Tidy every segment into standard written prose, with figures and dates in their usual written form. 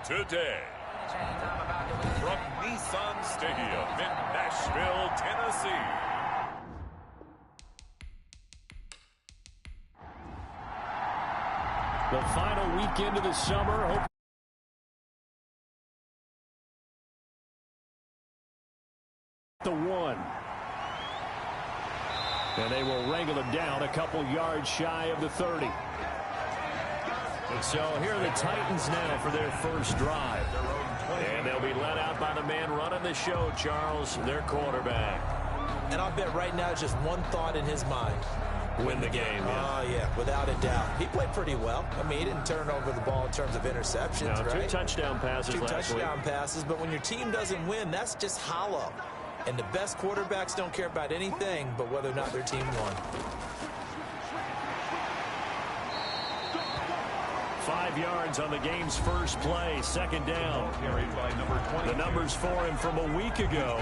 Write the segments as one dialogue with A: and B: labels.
A: today. From Nissan Stadium in Nashville, Tennessee.
B: The final weekend of the summer. The one. And they will wrangle him down a couple yards shy of the 30. So here are the Titans now for their first drive. And they'll be led out by the man running the show, Charles, their quarterback.
C: And I'll bet right now it's just one thought in his mind.
B: Win the game.
C: Oh, yeah, without a doubt. He played pretty well. I mean, he didn't turn over the ball in terms of interceptions,
B: no,
C: right?
B: 2 touchdown passes last week.
C: 2 touchdown passes, but when your team doesn't win, that's just hollow. And the best quarterbacks don't care about anything but whether or not their team won.
B: 5 yards on the game's first play, second down. The numbers for him from a week ago: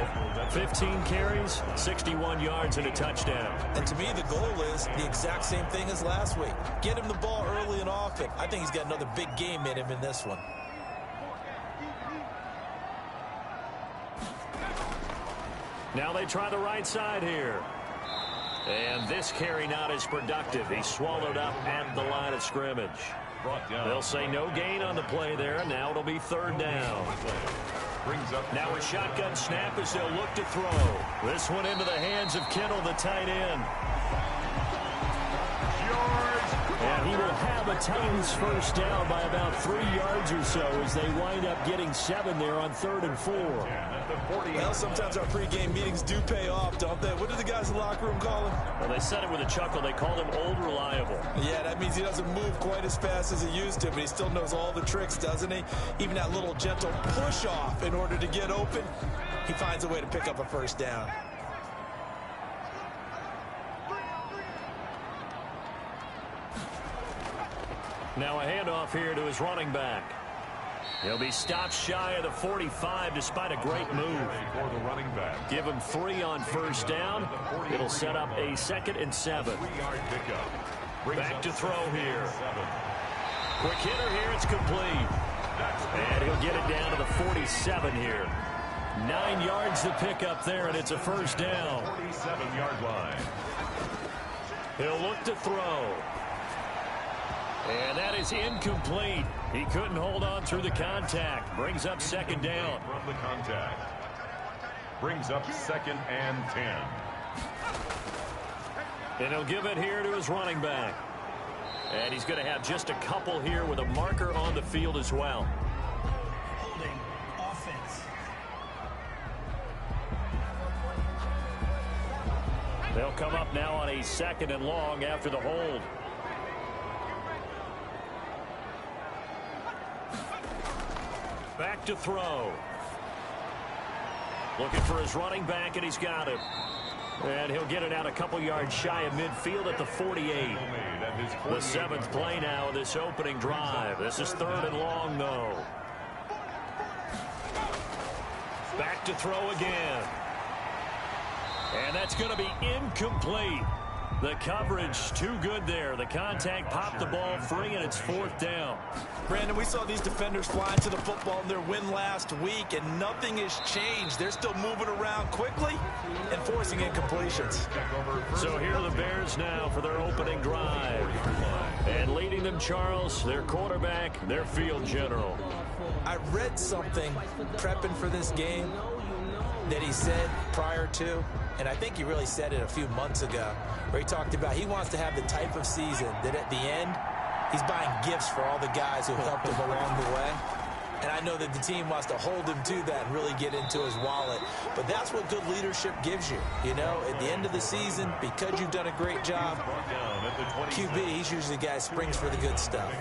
B: 15 carries, 61 yards, and a touchdown.
C: And to me, the goal is the exact same thing as last week. Get him the ball early and often. I think he's got another big game in him in this one.
B: Now they try the right side here. And this carry not as productive. He's swallowed up at the line of scrimmage. They'll say no gain on the play there. Now it'll be third down. Now a shotgun snap as they'll look to throw. This one into the hands of Kittle, the tight end. And he will have a Titans first down by about 3 yards or so as they wind up getting 7 there on 3rd and 4.
C: Well, sometimes our pregame meetings do pay off, don't they? What do the guys in the locker room call him?
B: Well, they said it with a chuckle. They called him Old Reliable.
C: Yeah, that means he doesn't move quite as fast as he used to, but he still knows all the tricks, doesn't he? Even that little gentle push-off in order to get open, he finds a way to pick up a first down.
B: Now a handoff here to his running back. He'll be stopped shy of the 45 despite a great move. Give him 3 on first down. It'll set up a 2nd and 7. Back to throw here. Quick hitter here. It's complete. And he'll get it down to the 47 here. 9 yards to pick up there, and it's a first down.
A: 47-yard line.
B: He'll look to throw. And that is incomplete. He couldn't hold on through the contact. Brings up 2nd down.
A: From the contact. Brings up 2nd and 10.
B: And he'll give it here to his running back. And he's going to have just a couple here with a marker on the field as well.
D: Holding offense.
B: They'll come up now on a 2nd and long after the hold. Back to throw. Looking for his running back, and he's got him. And he'll get it out a couple yards shy of midfield at the 48. The 7th play now of this opening drive. This is 3rd and long, though. Back to throw again. And that's going to be incomplete. The coverage too good there. The contact popped the ball free, and it's 4th down.
C: Brandon, we saw these defenders flying to the football in their win last week, and nothing has changed. They're still moving around quickly and forcing incompletions.
B: So here are the Bears now for their opening drive. And leading them, Charles, their quarterback, their field general.
C: I read something prepping for this game that he said prior to, and I think he really said it a few months ago, where he talked about he wants to have the type of season that at the end, he's buying gifts for all the guys who helped him along the way. And I know that the team wants to hold him to that and really get into his wallet. But that's what good leadership gives you. You know, at the end of the season, because you've done a great job, QB, he's usually the guy who springs for the good stuff.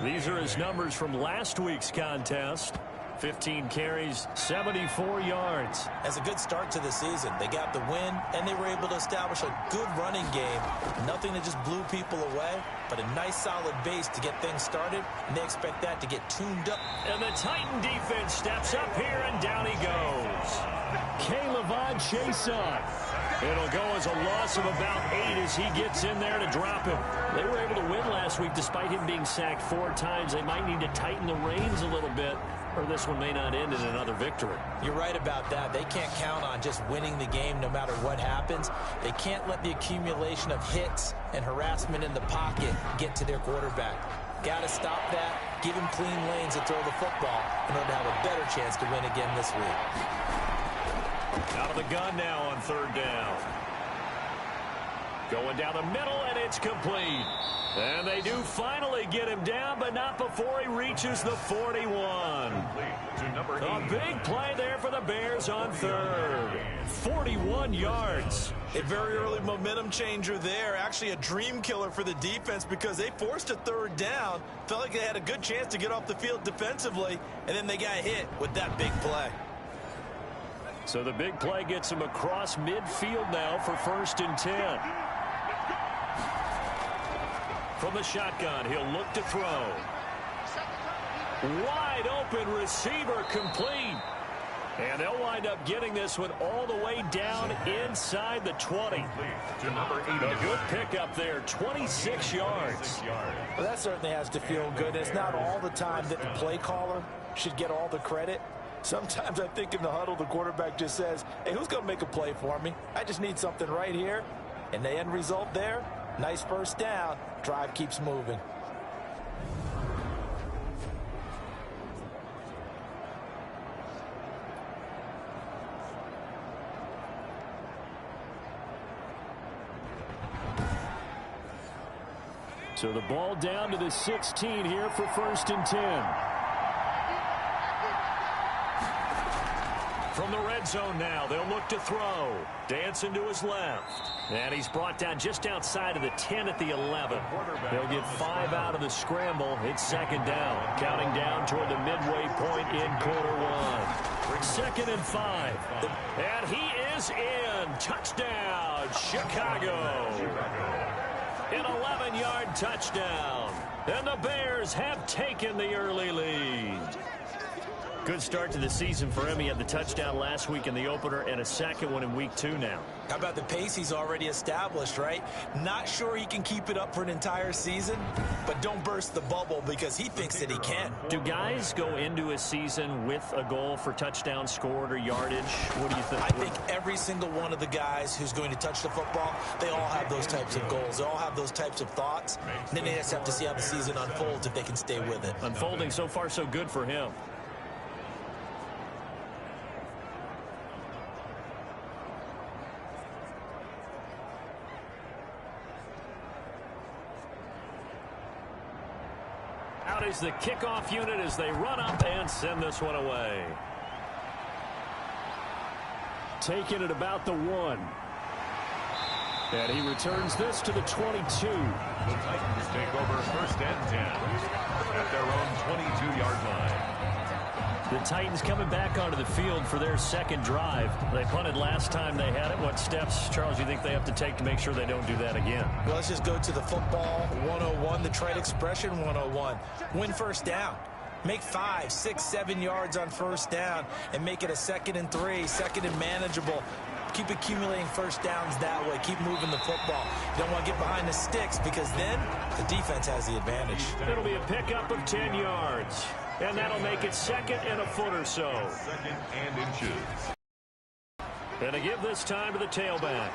B: These are his numbers from last week's contest. 15 carries, 74 yards.
C: That's a good start to the season. They got the win, and they were able to establish a good running game. Nothing that just blew people away, but a nice solid base to get things started, and they expect that to get tuned up.
B: And the Titan defense steps up here, and down he goes. Caleb Chason. It'll go as a loss of about 8 as he gets in there to drop him. They were able to win last week despite him being sacked 4 times. They might need to tighten the reins a little bit, or this one may not end in another victory.
C: You're right about that. They can't count on just winning the game no matter what happens. They can't let the accumulation of hits and harassment in the pocket get to their quarterback. Got to stop that, give him clean lanes to throw the football in order to have a better chance to win again this week.
B: Out of the gun now on 3rd down. Going down the middle, and it's complete. And they do finally get him down, but not before he reaches the 41. A big play there for the Bears on 3rd. 41 yards.
E: A very early momentum changer there. Actually a dream killer for the defense because they forced a 3rd down. Felt like they had a good chance to get off the field defensively, and then they got hit with that big play.
B: So the big play gets him across midfield now for 1st and 10. From the shotgun, he'll look to throw. Wide open receiver complete. And they'll wind up getting this one all the way down inside the 20. A good pickup there, 26 yards.
C: Well, that certainly has to feel good. It's not all the time that the play caller should get all the credit. Sometimes I think in the huddle, the quarterback just says, hey, who's going to make a play for me? I just need something right here. And the end result there, nice 1st down. Drive keeps moving.
B: So the ball down to the 16 here for 1st and 10. From the red zone now, they'll look to throw. Dancing to his left. And he's brought down just outside of the 10 at the 11. They'll get 5 out of the scramble. It's 2nd down. Counting down toward the midway point in quarter 1. 2nd and 5. And he is in. Touchdown, Chicago. An 11-yard touchdown. And the Bears have taken the early lead. Good start to the season for him. He had the touchdown last week in the opener and a 2nd one in week 2 now.
C: How about the pace he's already established, right? Not sure he can keep it up for an entire season, but don't burst the bubble because he thinks that he can.
B: Do guys go into a season with a goal for touchdowns scored or yardage? What do you think?
C: I think every single one of the guys who's going to touch the football, they all have those types of goals. They all have those types of thoughts. And then they just have to see how the season unfolds if they can stay with it.
B: Unfolding so far so good for him. Out is the kickoff unit as they run up and send this one away. Taken at about the 1. And he returns this to the 22.
A: The Titans take over 1st and 10 at their own 22-yard line.
B: The Titans coming back onto the field for their 2nd drive. They punted last time they had it. What steps, Charles, you think they have to take to make sure they don't do that again?
C: Well, let's just go to the football 101, the trade expression 101. Win 1st down. Make 5, 6, 7 yards on 1st down and make it a 2nd and 3, 2nd and manageable. Keep accumulating 1st downs that way. Keep moving the football. You don't want to get behind the sticks because then the defense has the advantage.
B: It'll be a pickup of 10 yards. And that'll make it 2nd and a foot or so.
A: 2nd and inches.
B: And to give this time to the tailback.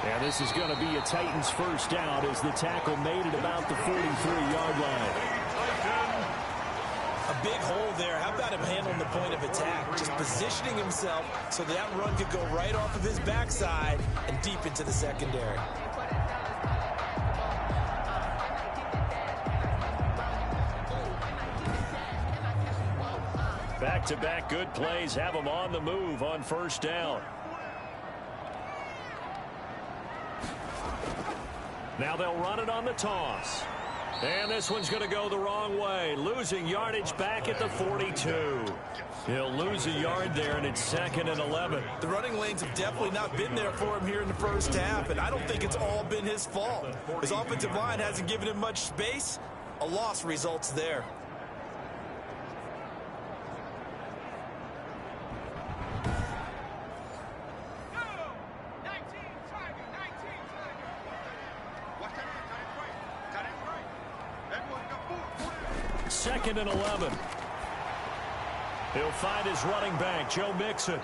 B: And this is going to be a Titans 1st down as the tackle made it about the 43-yard line.
C: A big hole there. How about him handling the point of attack? Just positioning himself so that run could go right off of his backside and deep into the secondary.
B: Back-to-back good plays have them on the move on 1st down. Now they'll run it on the toss. And this one's going to go the wrong way. Losing yardage back at the 42. He'll lose a yard there, and it's 2nd and 11.
E: The running lanes have definitely not been there for him here in the 1st half, and I don't think it's all been his fault. His offensive line hasn't given him much space. A loss results there.
B: 2nd and 11. He'll find his running back, Joe Mixon.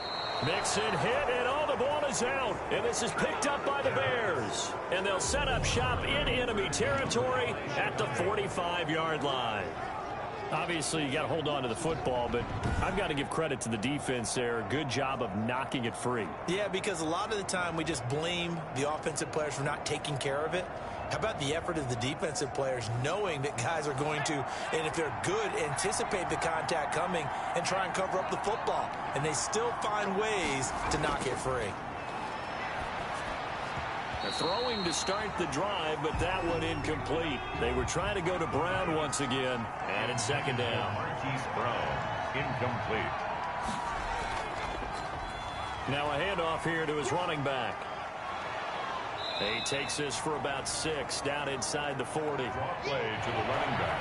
B: Mixon hit, and the ball is out. And this is picked up by the Bears. And they'll set up shop in enemy territory at the 45-yard line. Obviously, you got to hold on to the football, but I've got to give credit to the defense there. Good job of knocking it free.
C: Yeah, because a lot of the time we just blame the offensive players for not taking care of it. How about the effort of the defensive players knowing that guys are going to, and if they're good, anticipate the contact coming and try and cover up the football. And they still find ways to knock it free.
B: They're throwing to start the drive, but that one incomplete. They were trying to go to Brown once again, and it's 2nd down.
A: Marquise Brown, incomplete.
B: Now a handoff here to his running back. He takes this for about 6 down inside the 40.
A: Draw play to the running back.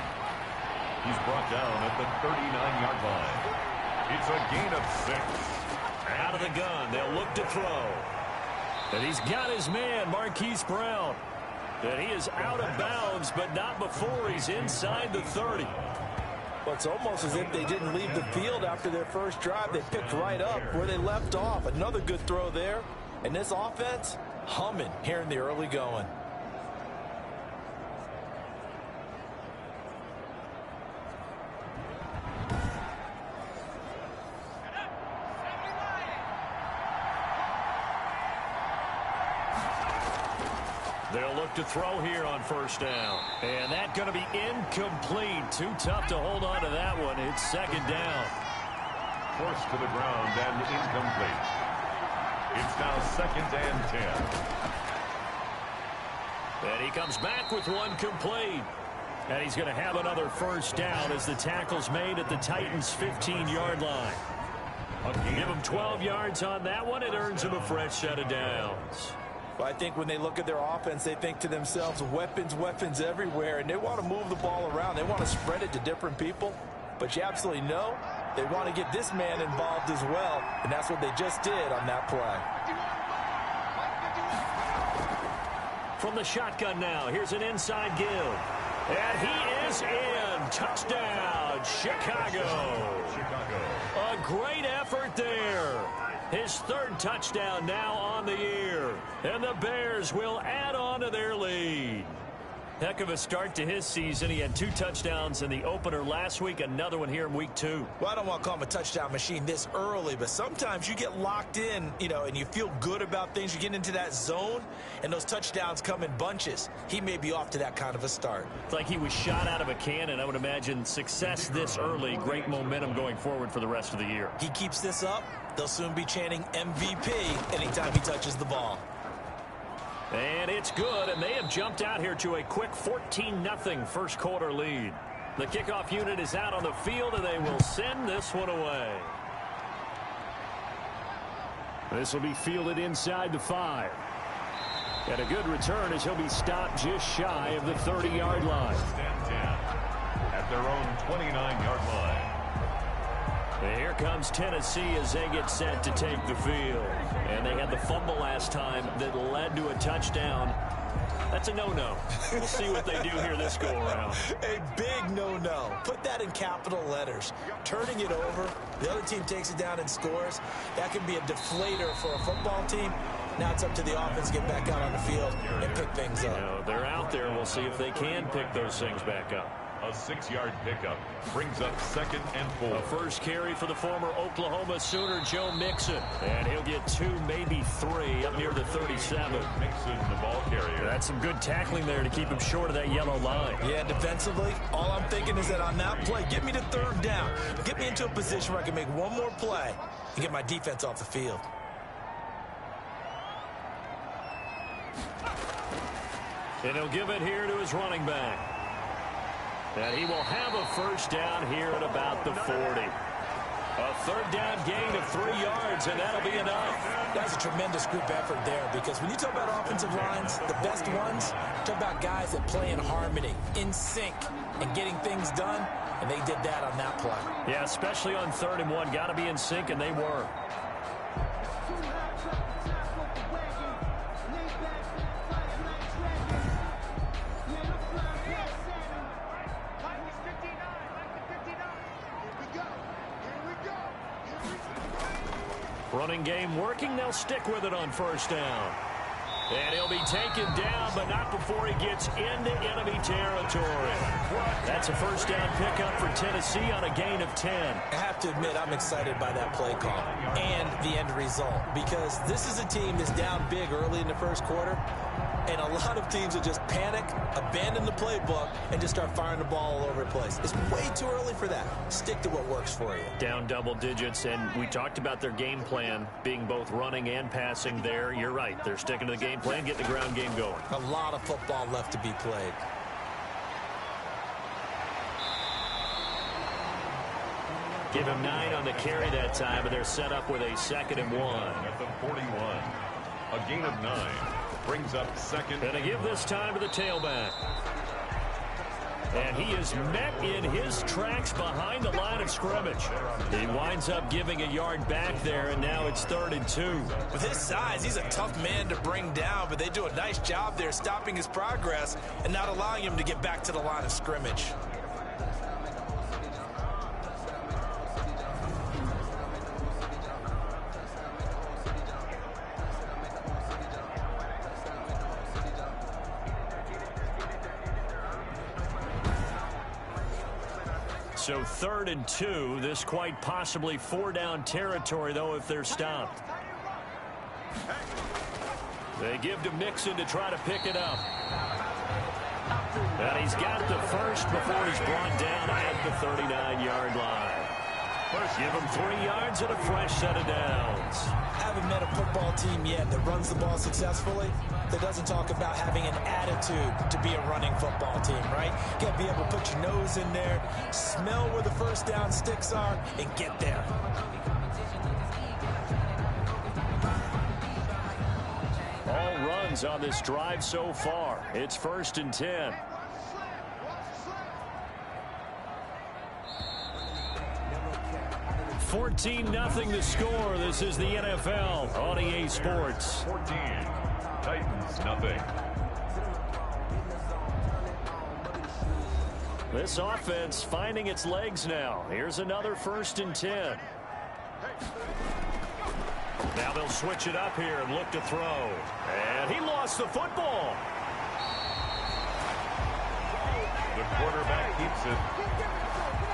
A: He's brought down at the 39-yard line. It's a gain of 6.
B: Out of the gun, they'll look to throw. And he's got his man, Marquise Brown. And he is out of bounds, but not before he's inside the 30.
C: Well, it's almost as if they didn't leave the field after their first drive. They picked right up where they left off. Another good throw there. And this offense, humming here in the early going.
B: They'll look to throw here on 1st down. And that's going to be incomplete. Too tough to hold on to that one. It's 2nd down.
A: Forced to the ground and incomplete. It's now 2nd and 10.
B: And he comes back with one complete. And he's going to have another 1st down as the tackle's made at the Titans' 15-yard line. Give him 12 yards on that one. It earns him a fresh set of downs.
C: Well, I think when they look at their offense, they think to themselves, weapons, weapons everywhere, and they want to move the ball around. They want to spread it to different people. But you absolutely know they want to get this man involved as well, and that's what they just did on that play.
B: From the shotgun now, here's an inside give. And he is in. Touchdown, Chicago. A great effort there. His 3rd touchdown now on the year. And the Bears will add on to their lead. Heck of a start to his season. He had 2 touchdowns in the opener last week, another one here in week 2.
C: Well, I don't want to call him a touchdown machine this early, but sometimes you get locked in, and you feel good about things. You get into that zone, and those touchdowns come in bunches. He may be off to that kind of a start.
B: It's like he was shot out of a cannon. I would imagine success this early, great momentum going forward for the rest of the year.
C: He keeps this up, they'll soon be chanting MVP anytime he touches the ball.
B: And it's good, and they have jumped out here to a quick 14-0 first quarter lead. The kickoff unit is out on the field, and they will send this one away. This will be fielded inside the 5. And a good return as he'll be stopped just shy of the 30-yard line.
A: Stand 10 at their own 29-yard line.
B: And here comes Tennessee as they get set to take the field. And they had the fumble last time that led to a touchdown. That's a no-no. We'll see what they do here this go-around.
C: A big no-no. Put that in capital letters. Turning it over, the other team takes it down and scores. That can be a deflator for a football team. Now it's up to the offense to get back out on the field and pick things up.
B: They're out there. We'll see if they can pick those things back up.
A: A 6-yard pickup brings up 2nd and 4.
B: A first carry for the former Oklahoma Sooner, Joe Mixon. And he'll get 2, maybe 3 up near the 37.
A: Mixon, the ball carrier.
B: That's some good tackling there to keep him short of that yellow line.
C: Yeah, defensively, all I'm thinking is that on that play, get me to 3rd down. Get me into a position where I can make one more play and get my defense off the field.
B: And he'll give it here to his running back. And he will have a first down here at about the 40. A 3rd down gain of 3 yards, and that'll be enough.
C: That's a tremendous group effort there, because when you talk about offensive lines, the best ones, talk about guys that play in harmony, in sync, and getting things done, and they did that on that play.
B: Yeah, especially on 3rd and 1. Got to be in sync, and they were. Running game working. They'll stick with it on first down. And he'll be taken down, but not before he gets into enemy territory. That's a first down pickup for Tennessee on a gain of 10.
C: I have to admit, I'm excited by that play call and the end result, because this is a team that's down big early in the first quarter, and a lot of teams will just panic, abandon the playbook, and just start firing the ball all over the place. It's way too early for that. Stick to what works for you.
B: Down double digits, and we talked about their game plan being both running and passing there. You're right. They're sticking to the game plan, getting the ground game going.
C: A lot of football left to be played.
B: Give him 9 on the carry that time, and they're set up with a 2nd and 1.
A: At the 41. A gain of 9. Brings up 2nd.
B: And they give this time to the tailback. And he is met in his tracks behind the line of scrimmage. He winds up giving a yard back there, and now it's 3rd and 2.
E: With his size, he's a tough man to bring down, but they do a nice job there stopping his progress and not allowing him to get back to the line of scrimmage.
B: So 3rd and 2. This quite possibly 4-down territory, though, if they're stopped. They give to Mixon to try to pick it up. And he's got the first before he's brought down at the 39-yard line. Give him 3 yards and a fresh set of downs.
C: Haven't met a football team yet that runs the ball successfully that doesn't talk about having an attitude to be a running football team, right? You got to be able to put your nose in there, smell where the first down sticks are, and get there.
B: All runs on this drive so far. It's 1st and 10. $14-0 the score. This is the NFL on EA Sports.
A: 14. Titans, nothing.
B: This offense finding its legs now. Here's another 1st and 10. Now they'll switch it up here and look to throw. And he lost the football.
A: The quarterback keeps it.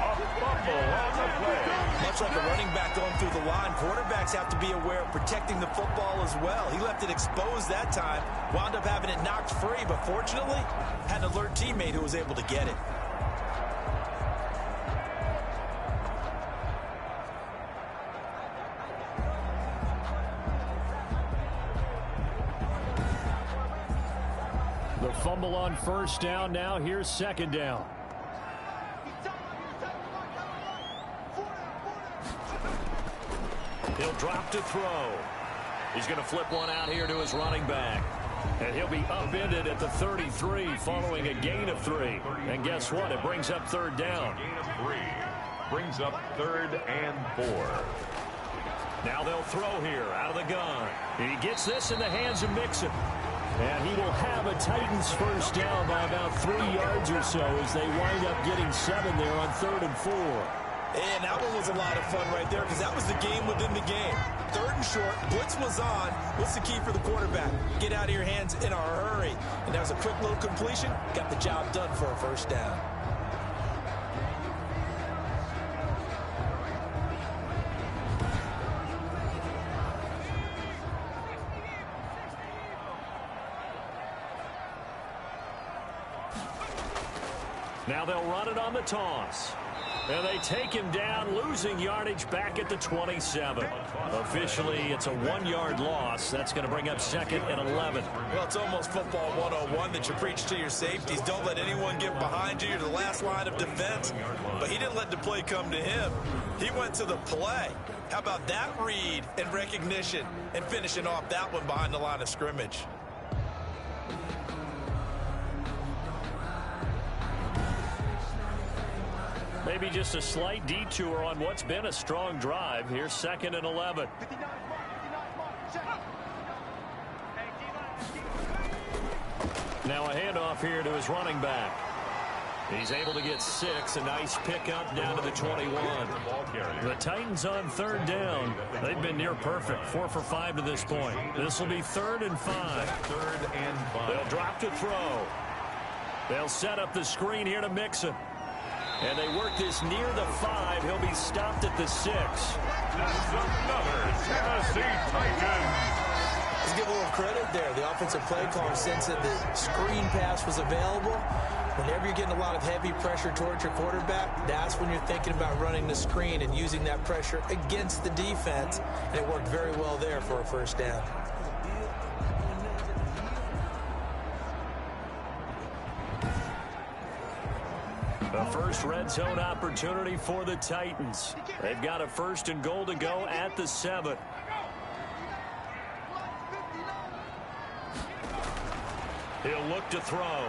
A: A fumble on the play.
E: Much like a running back going through the line, quarterbacks have to be aware of protecting the football as well. He left it exposed that time, wound up having it knocked free, but fortunately, had an alert teammate who was able to get it.
B: The fumble on first down. Now here's 2nd down. He'll drop to throw. He's going to flip one out here to his running back. And he'll be upended at the 33 following a gain of 3. And guess what? It brings up 3rd down.
A: Gain of 3. Brings up 3rd and 4.
B: Now they'll throw here out of the gun. He gets this in the hands of Mixon. And he will have a Titans first down by about 3 yards or so as they wind up getting 7 there on 3rd and 4.
E: And that one was a lot of fun right there because that was the game within the game. 3rd and short, blitz was on. What's the key for the quarterback? Get out of your hands in a hurry. And that was a quick little completion. Got the job done for a first down.
B: Now they'll run it on the toss. And they take him down, losing yardage back at the 27. Officially, it's a 1-yard loss. That's going to bring up 2nd and 11.
E: Well, it's almost football 101 that you preach to your safeties. Don't let anyone get behind you. You're the last line of defense. But he didn't let the play come to him. He went to the play. How about that read and recognition and finishing off that one behind the line of scrimmage?
B: Maybe just a slight detour on what's been a strong drive. Here's 2nd and 11. Now a handoff here to his running back. He's able to get 6. A nice pickup down to the 21. The Titans on 3rd down. They've been near perfect. 4 for 5 to this point. This will be 3rd and 5.
A: 3rd and 5.
B: They'll drop to throw. They'll set up the screen here to Mixon. And they work this near the 5. He'll be stopped at the 6.
A: That's another Tennessee Titans.
C: Let's give a little credit there. The offensive play caller sensed that the screen pass was available. Whenever you're getting a lot of heavy pressure towards your quarterback, that's when you're thinking about running the screen and using that pressure against the defense. And it worked very well there for a first down.
B: The first red zone opportunity for the Titans. They've got a 1st and goal to go at the 7. He'll look to throw.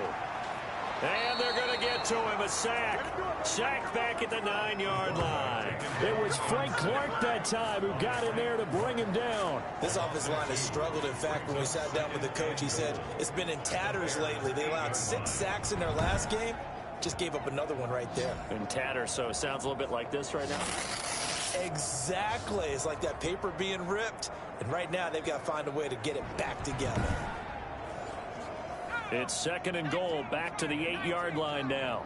B: And they're going to get to him. A sack. Sack back at the 9-yard line. It was Frank Clark that time who got in there to bring him down.
C: This offensive line has struggled. In fact, when we sat down with the coach, he said it's been in tatters lately. They allowed 6 sacks in their last game. Just gave up another one right there.
B: In tatters, so it sounds a little bit like this right now.
C: Exactly. It's like that paper being ripped. And right now, they've got to find a way to get it back together.
B: It's 2nd and goal, back to the 8-yard line now.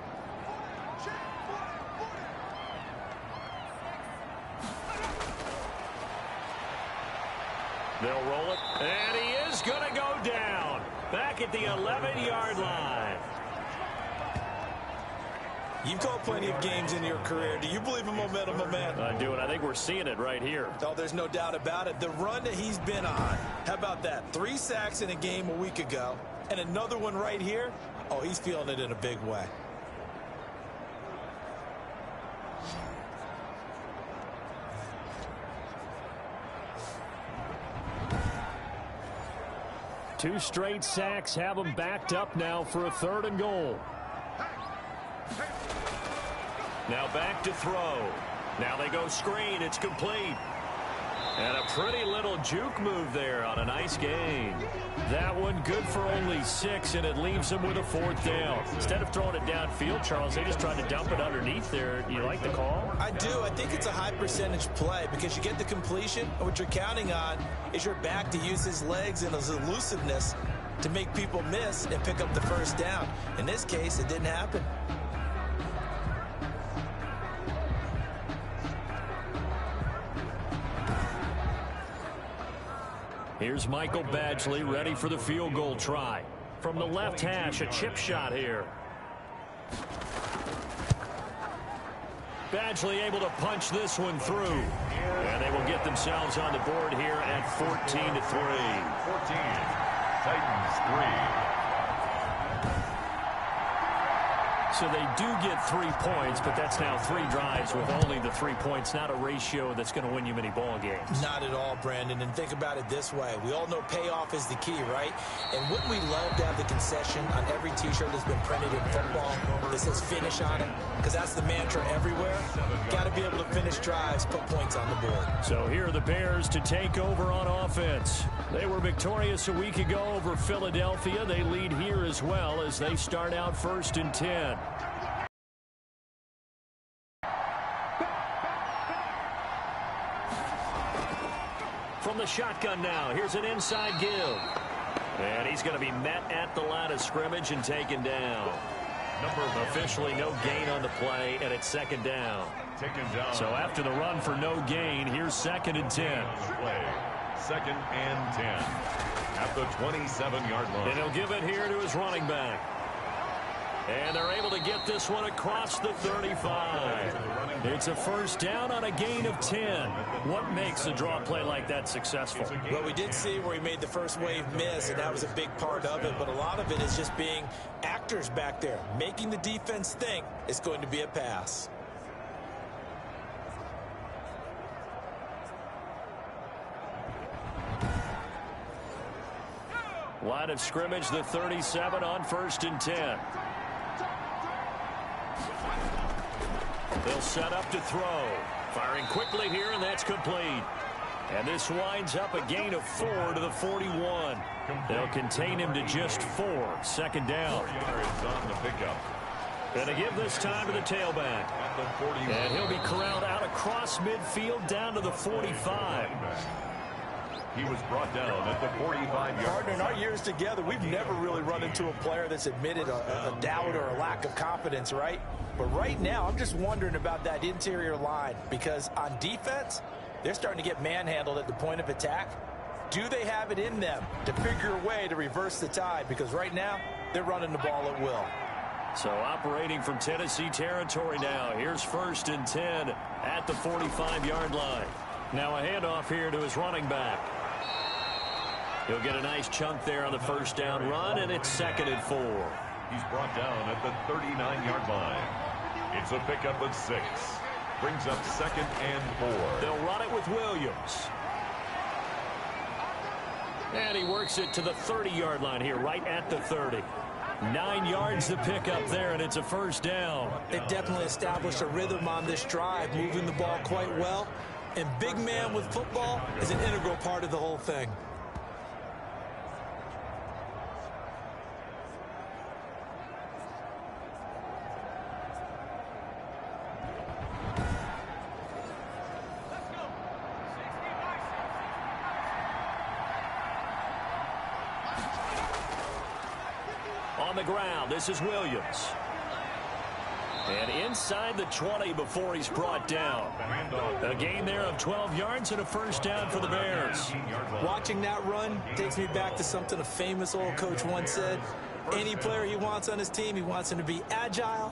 B: They'll roll it, and he is going to go down. Back at the 11-yard line.
C: You've called plenty of games in your career. Do you believe in momentum, my man?
B: I do, and I think we're seeing it right here.
C: Oh, there's no doubt about it. The run that he's been on, how about that? 3 sacks in a game a week ago, and another one right here. Oh, he's feeling it in a big way.
B: Two straight sacks have him backed up now for a 3rd and goal. Now back to throw. Now they go screen. It's complete. And a pretty little juke move there on a nice gain. That one good for only 6, and it leaves them with a 4th down. Instead of throwing it downfield, Charles, they just tried to dump it underneath there. You like the call?
C: I do. I think it's a high percentage play because you get the completion, and what you're counting on is your back to use his legs and his elusiveness to make people miss and pick up the 1st down. In this case, it didn't happen.
B: Here's Michael Badgley ready for the field goal try. From the left hash, a chip shot here. Badgley able to punch this one through. And they will get themselves on the board here at 14-3.
A: 14. Titans 3.
B: So they do get 3 points, but that's now 3 drives with only the 3 points. Not a ratio that's going to win you many ball games.
C: Not at all, Brandon. And think about it this way. We all know payoff is the key, right? And wouldn't we love to have the concession on every T-shirt that's been printed in football that says finish on it? Because that's the mantra everywhere. Got to be able to finish drives, put points on the board.
B: So here are the Bears to take over on offense. They were victorious a week ago over Philadelphia. They lead here as well as they start out 1st and 10. From the shotgun now, here's an inside give. And he's going to be met at the line of scrimmage and taken down. Officially no gain on the play, and it's 2nd down.
A: Taken down.
B: So after the run for no gain, here's 2nd and 10.
A: Play. 2nd and 10 at the 27-yard line.
B: And he'll give it here to his running back. And they're able to get this one across the 35. It's a 1st down on a gain of 10. What makes a draw play like that successful?
C: Well, we did see where he made the first wave miss, and that was a big part of it. But a lot of it is just being actors back there, making the defense think it's going to be a pass.
B: Line of scrimmage, the 37 on 1st and 10. They'll set up to throw. Firing quickly here, and that's complete. And this winds up a gain of 4 to the 41. They'll contain him to just 4. 2nd down.
A: 4 yards on the pickup.
B: And to give this time to the tailback. And he'll be corralled out across midfield down to the 45.
A: He was brought down at the 45-yard.
C: Partner, in our years together, we've never really run into a player that's admitted a doubt or a lack of confidence, right? But right now, I'm just wondering about that interior line, because on defense, they're starting to get manhandled at the point of attack. Do they have it in them to figure a way to reverse the tide? Because right now, they're running the ball at will.
B: So operating from Tennessee territory now. Here's 1st and 10 at the 45-yard line. Now a handoff here to his running back. He'll get a nice chunk there on the first down run, and it's 2nd and 4.
A: He's brought down at the 39-yard line. It's a pickup of 6. Brings up 2nd and 4.
B: They'll run it with Williams. And he works it to the 30-yard line here, right at the 30. 9 yards to pick up there, and it's a 1st down.
C: They've definitely established a rhythm on this drive, moving the ball quite well. And big man with football is an integral part of the whole thing.
B: On the ground, this is Williams. And inside the 20 before he's brought down. A gain there of 12 yards and a 1st down for the Bears.
C: Watching that run takes me back to something a famous old coach once said. Any player he wants on his team, he wants him to be agile,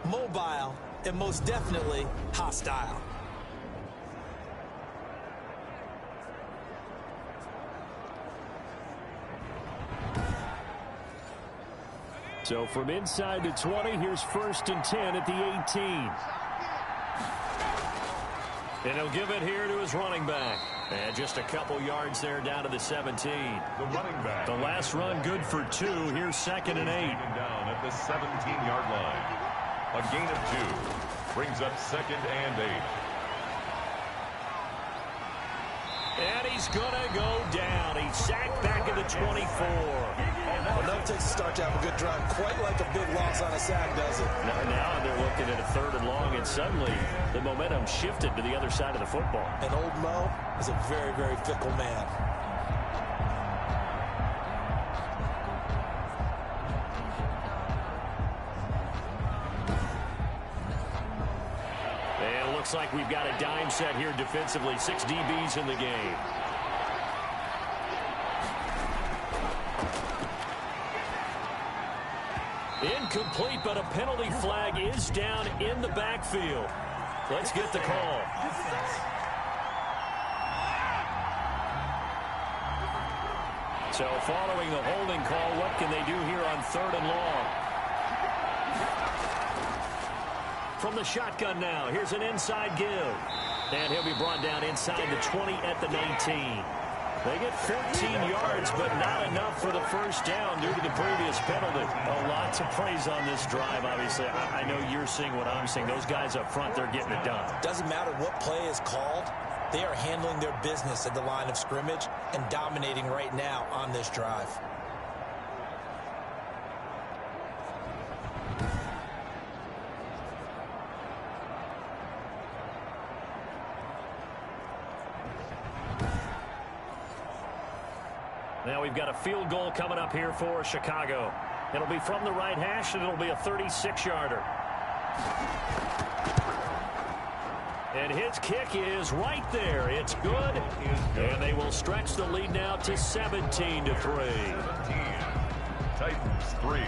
C: mobile, and most definitely hostile.
B: So from inside the 20, here's 1st and 10 at the 18. And he'll give it here to his running back. And just a couple yards there down to the 17.
A: The running back.
B: The last run good for 2. Here's 2nd and 8.
A: Down at the 17-yard line. A gain of 2. Brings up 2nd and 8.
B: And he's going to go down. He's sacked back at the 24.
C: Enough takes a start to have a good drive. Quite like a big loss on a sack, does it?
B: Now they're looking at a 3rd and long, and suddenly the momentum shifted to the other side of the football.
C: And old Mo is a very, very fickle man.
B: And it looks like we've got a dime set here defensively. 6 DBs in the game. Incomplete, but a penalty flag is down in the backfield. Let's get the call. So following the holding call, what can they do here on 3rd and long? From the shotgun now, here's an inside give. And he'll be brought down inside the 20 at the 19. They get 14 yards, but not enough for the 1st down due to the previous penalty. A lot to praise on this drive, obviously. I know you're seeing what I'm seeing. Those guys up front, they're getting it done.
C: Doesn't matter what play is called. They are handling their business at the line of scrimmage and dominating right now on this drive.
B: Now we've got a field goal coming up here for Chicago. It'll be from the right hash, and it'll be a 36-yarder. And his kick is right there. It's good. And they will stretch the lead now to 17-3.
A: Titans 3.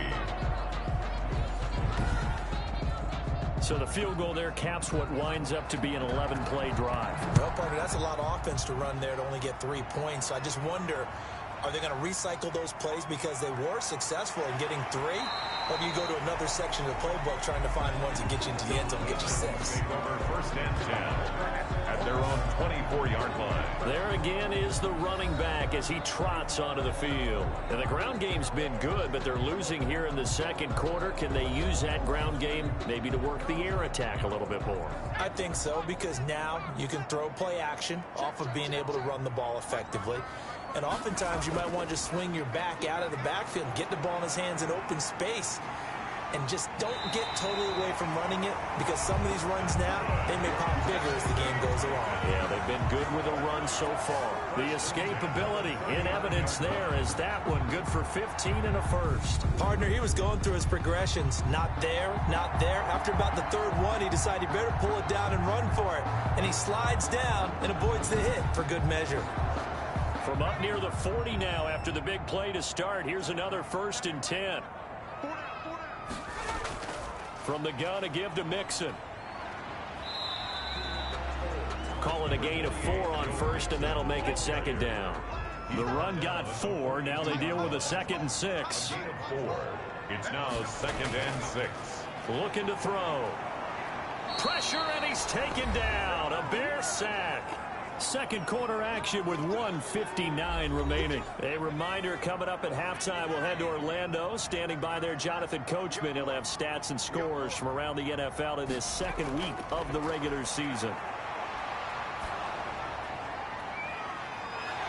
B: So the field goal there caps what winds up to be an 11-play drive.
C: Well, partner, that's a lot of offense to run there to only get 3 points. So I just wonder, are they going to recycle those plays because they were successful in getting 3? Or do you go to another section of the playbook trying to find ones that get you into the end zone and get you 6?
A: Over 1st and 10 at their own 24-yard line.
B: There again is the running back as he trots onto the field. And the ground game's been good, but they're losing here in the 2nd quarter. Can they use that ground game maybe to work the air attack a little bit more?
C: I think so, because now you can throw play action off of being able to run the ball effectively. And oftentimes you might want to just swing your back out of the backfield and get the ball in his hands in open space. and just don't get totally away from running it, because some of these runs now, they may pop bigger as the game goes along.
B: Yeah, they've been good with a run so far. The escapability in evidence there as that one good for 15 and a first.
C: Partner, he was going through his progressions. Not there, not there. After about the third one, he decided he better pull it down and run for it. And he slides down and avoids the hit for good measure.
B: From up near the 40 now after the big play to start, here's another 1st and 10. From the gun, a give to Mixon. Call it a gain of 4 on first, and that'll make it 2nd down. The run got 4. Now they deal with a 2nd and 6.
A: It's now 2nd and 6.
B: Looking to throw. Pressure, and he's taken down. A Bear sack. Second quarter action with 1:59 remaining. A reminder, coming up at halftime, we'll head to Orlando. Standing by there, Jonathan Coachman. He'll have stats and scores from around the NFL in this second week of the regular season.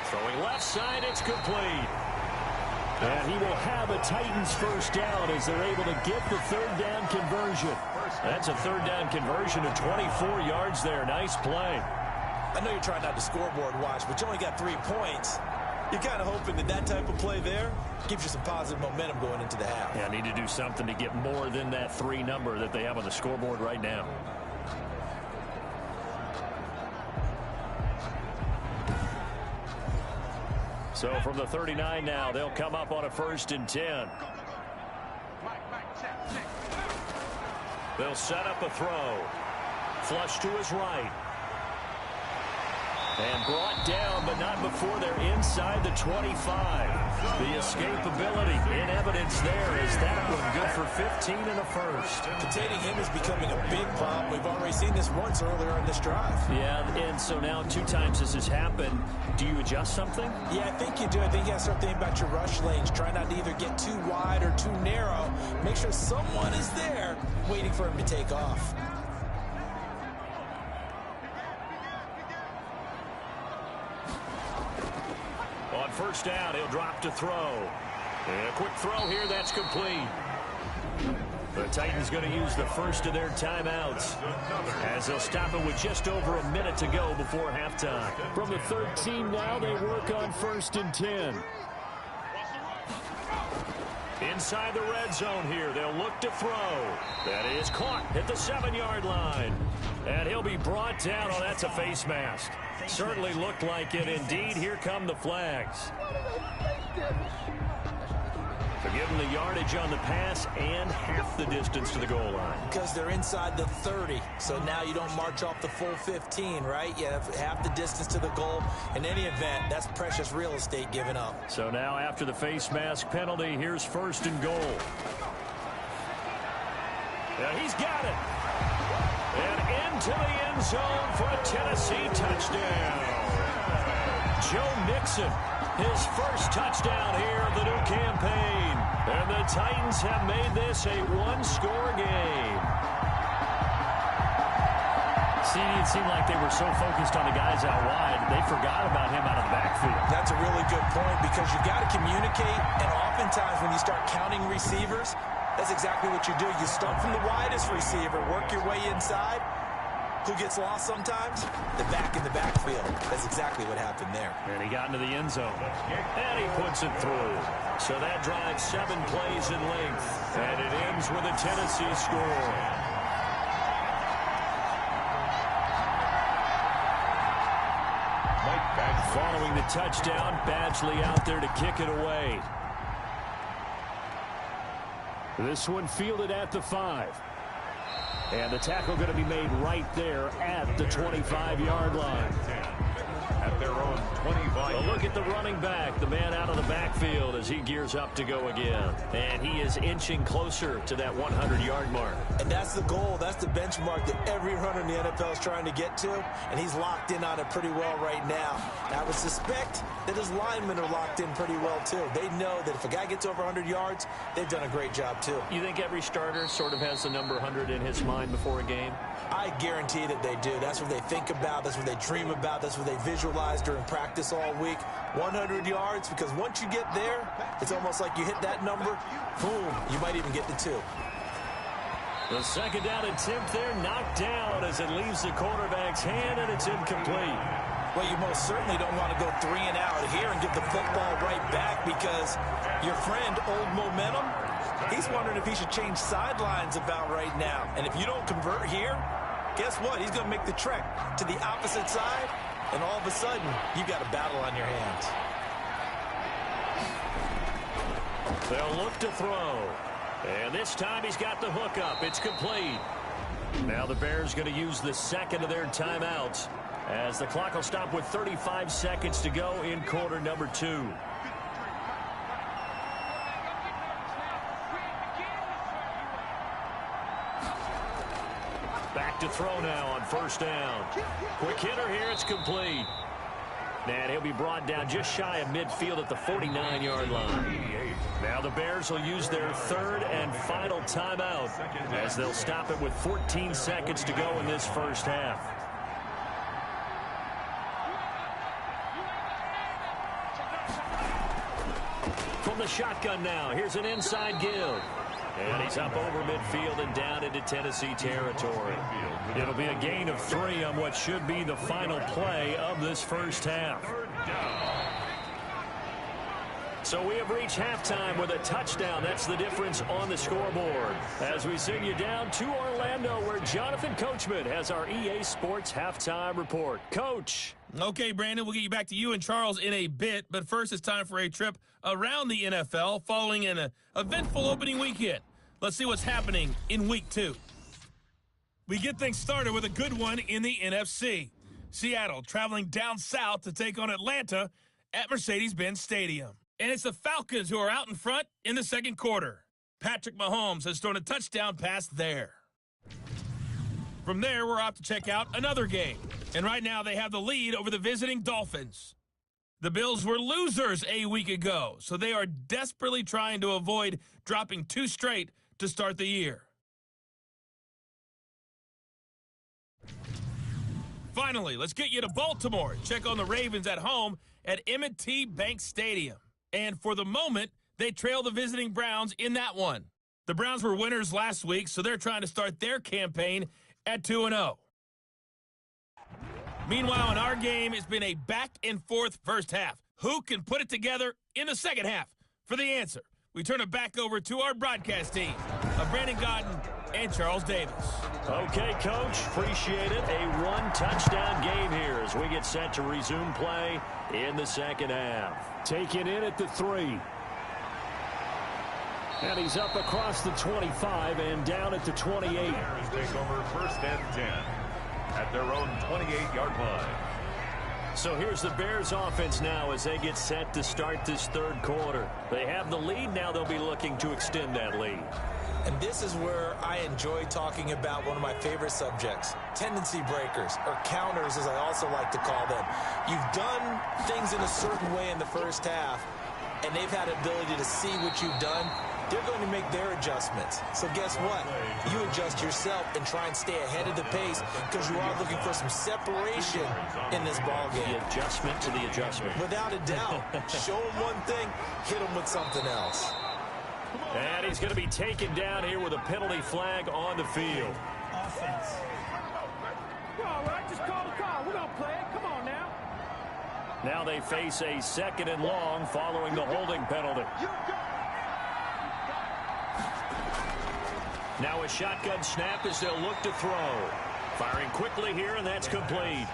B: Throwing left side, it's complete. And he will have a Titans first down as they're able to get the 3rd down conversion. That's a 3rd down conversion of 24 yards there. Nice play.
C: I know you're trying not to scoreboard watch, but you only got 3 points. You're kind of hoping that that type of play there gives you some positive momentum going into the half.
B: Yeah, need to do something to get more than that 3 number that they have on the scoreboard right now. So from the 39 now, they'll come up on a 1st and 10. They'll set up a throw. Flush to his right. And brought down, but not before they're inside the 25. The escapability in evidence there is that one good for 15 and a first.
C: Containing him is becoming a big problem. We've already seen this once earlier in this drive.
B: Yeah, and so now 2 times this has happened. Do you adjust something?
C: Yeah, I think you do. I think you got to start thinking about your rush lanes. Try not to either get too wide or too narrow. Make sure someone is there waiting for him to take off.
B: On first down, he'll drop to throw. And a quick throw here, that's complete. The Titans going to use the first of their timeouts as they'll stop it with just over a minute to go before halftime. From the 13 now, they work on 1st and 10. Inside the red zone here, they'll look to throw. That is caught at the 7-yard line. And he'll be brought down. Oh, that's a face mask. Certainly looked like it. Indeed, here come the flags. They're giving the yardage on the pass and half the distance to the goal line.
C: Because they're inside the 30. So now you don't march off the full 15, right? You have half the distance to the goal. In any event, that's precious real estate given up.
B: So now after the face mask penalty, here's 1st and goal. Yeah, he's got it. And into the end zone for a Tennessee touchdown. Joe Mixon, his first touchdown here of the new campaign. And the Titans have made this a 1-score game. See, it seemed like they were so focused on the guys out wide, they forgot about him out of the backfield.
C: That's a really good point, because you got to communicate, and oftentimes when you start counting receivers, that's exactly what you do. You start from the widest receiver, work your way inside. Who gets lost sometimes? The back in the backfield. That's exactly what happened there.
B: And he got into the end zone. And he puts it through. So that drives 7 plays in length. And it ends with a Tennessee score. Following the touchdown, Badgley out there to kick it away. This one fielded at the 5. And the tackle going to be made right there at the 25-yard line.
A: At their own 25.
B: A look at the running back, the man out of the backfield as he gears up to go again. And he is inching closer to that 100-yard mark.
C: And that's the goal. That's the benchmark that every runner in the NFL is trying to get to. And he's locked in on it pretty well right now. I would suspect that his linemen are locked in pretty well, too. They know that if a guy gets over 100 yards, they've done a great job, too.
B: You think every starter sort of has the number 100 in his mind before a game?
C: I guarantee that they do. That's what they think about. That's what they dream about. That's what they visualize during practice all week. 100 yards, because once you get there, it's almost like you hit that number, boom, you might even get the 2.
B: The second down attempt there knocked down as it leaves the quarterback's hand, and it's incomplete.
C: Well, you most certainly don't want to go 3 and out here and give the football right back, because your friend, Old Momentum, he's wondering if he should change sidelines about right now. And if you don't convert here, guess what? He's going to make the trek to the opposite side, and all of a sudden, you've got a battle on your hands.
B: They'll look to throw. And this time he's got the hook up. It's complete. Now the Bears going to use the second of their timeouts, as the clock will stop with 35 seconds to go in quarter number 2. Back to throw now on first down. Quick hitter here. It's complete. And he'll be brought down just shy of midfield at the 49-yard line. Now the Bears will use their third and final timeout, as they'll stop it with 14 seconds to go in this first half. From the shotgun now, here's an inside give. And he's up over midfield and down into Tennessee territory. It'll be a gain of 3 on what should be the final play of this first half. So we have reached halftime with a touchdown. That's the difference on the scoreboard, as we send you down to Orlando, where Jonathan Coachman has our EA Sports halftime report. Coach.
F: Okay, Brandon, we'll get you back to you and Charles in a bit, but first it's time for a trip around the NFL following an eventful opening weekend. Let's see what's happening in Week 2. We get things started with a good one in the NFC. Seattle traveling down south to take on Atlanta at Mercedes-Benz Stadium. And it's the Falcons who are out in front in the second quarter. Patrick Mahomes has thrown a touchdown pass there. From there, we're off to check out another game. And right now, they have the lead over the visiting Dolphins. The Bills were losers a week ago, so they are desperately trying to avoid dropping 2 straight to start the year. Finally, let's get you to Baltimore. Check on the Ravens at home at M&T Bank Stadium. And for the moment, they trail the visiting Browns in that one. The Browns were winners last week, so they're trying to start their campaign at 2-0. Meanwhile, in our game, it's been a back-and-forth first half. Who can put it together in the second half? For the answer, we turn it back over to our broadcast team of Brandon Godden and Charles Davis.
B: Okay, Coach, appreciate it. A one-touchdown game here as we get set to resume play in the second half. Taken in at the 3. And he's up across the 25 and down at the 28.
A: Bears take over first and 10 at their own 28-yard line.
B: So here's the Bears offense now as they get set to start this third quarter. They have the lead. Now they'll be looking to extend that lead.
C: And this is where I enjoy talking about one of my favorite subjects, tendency breakers, or counters as I also like to call them. You've done things in a certain way in the first half, and they've had ability to see what you've done. They're going to make their adjustments. So guess what? You adjust yourself and try and stay ahead of the pace, because you are looking for some separation in this ball game.
B: The adjustment to the adjustment.
C: Without a doubt. Show them one thing, hit them with something else.
B: And he's going to be taken down here with a penalty flag on the field.
D: Offense.
G: All right, just call the call. We're going to play it. Come on now.
B: Now they face a second and long following the holding penalty. Now a shotgun snap as they'll look to throw. Firing quickly here, and that's complete.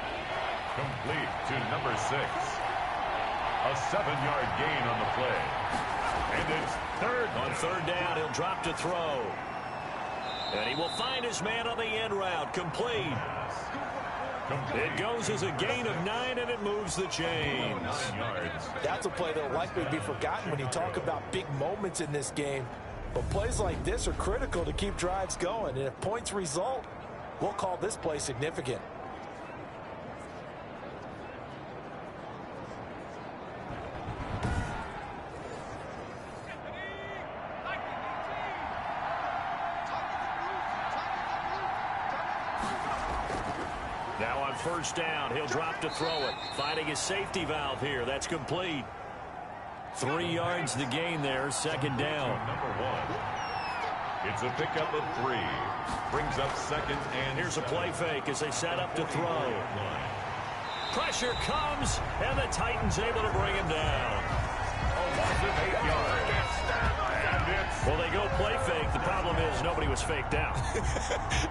A: Complete to number 6. A 7-yard gain on the play. And it's third.
B: On third down, he'll drop to throw. And he will find his man on the end route. Complete. It goes as a gain of 9, and it moves the chains.
C: That's a play that will likely be forgotten when you talk about big moments in this game. But plays like this are critical to keep drives going. And if points result, we'll call this play significant.
B: Now on first down, he'll drop to throw it. Finding his safety valve here. That's complete. 3 yards the gain there, second down.
A: Number 1. It's a pickup of 3. Brings up second and
B: here's a play fake as they set up to throw. Pressure comes, and the Titans able to bring him down.
A: A loss of 8 yards.
B: Well, they go play fake. The problem is nobody was faked out.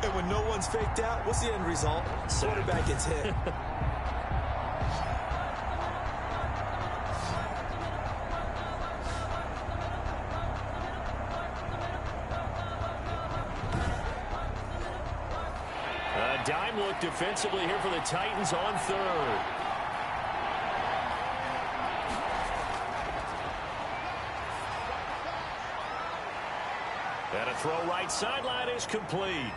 C: And when no one's faked out, what's the end result? Quarterback gets hit.
B: A dime look defensively here for the Titans on third. And a throw right sideline is complete.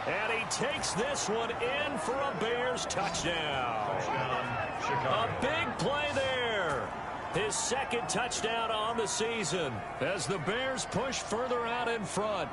B: And he takes this one in for a Bears touchdown. A big play there. His second touchdown on the season as the Bears push further out in front.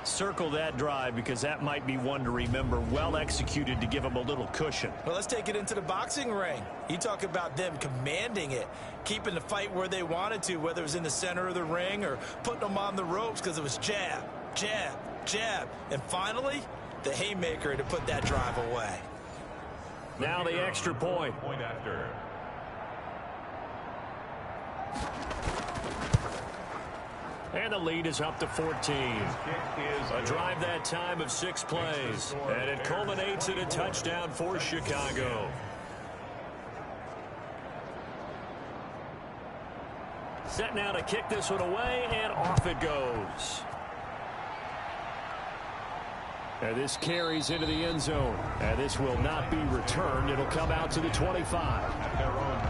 B: Circle that drive because that might be one to remember. Well executed to give him a little cushion.
C: Well, let's take it into the boxing ring. You talk about them commanding it, keeping the fight where they wanted to, whether it was in the center of the ring or putting them on the ropes because it was jab, jab, jab. And finally, the haymaker to put that drive away.
B: Now the extra point.
A: Point after.
B: And the lead is up to 14. A drive that time of 6 plays. And it culminates in a touchdown for Chicago. Set now to kick this one away, and off it goes. And this carries into the end zone. And this will not be returned. It'll come out to the 25.
A: At their own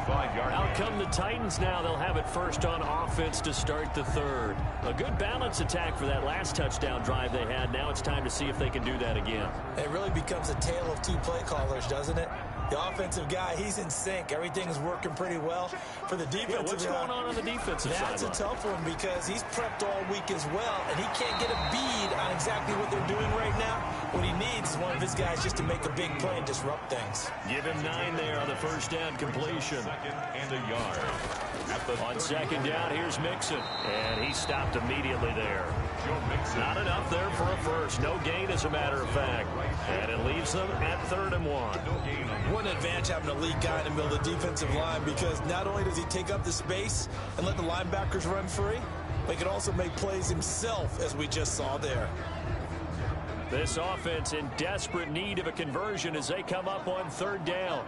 A: 25-yard line.
B: Out come the Titans now. They'll have it first on offense to start the third. A good balance attack for that last touchdown drive they had. Now it's time to see if they can do that again.
C: It really becomes a tale of 2 play callers, doesn't it? The offensive guy, he's in sync. Everything's working pretty well. For the defensive
B: what's going on the defensive side?
C: That's a tough one because he's prepped all week as well, and he can't get a bead on exactly what they're doing right now. What he needs is one of his guys just to make a big play and disrupt things.
B: Give him 9 there on the first down completion.
A: Second and a yard.
B: On second down, here's Mixon. And he stopped immediately there. Not enough there for a first. No gain, as a matter of fact. And it leaves them at 3rd and 1.
C: What an advantage having a lead guy in the middle of the defensive line, because not only does he take up the space and let the linebackers run free, but he can also make plays himself, as we just saw there.
B: This offense in desperate need of a conversion as they come up on 3rd down.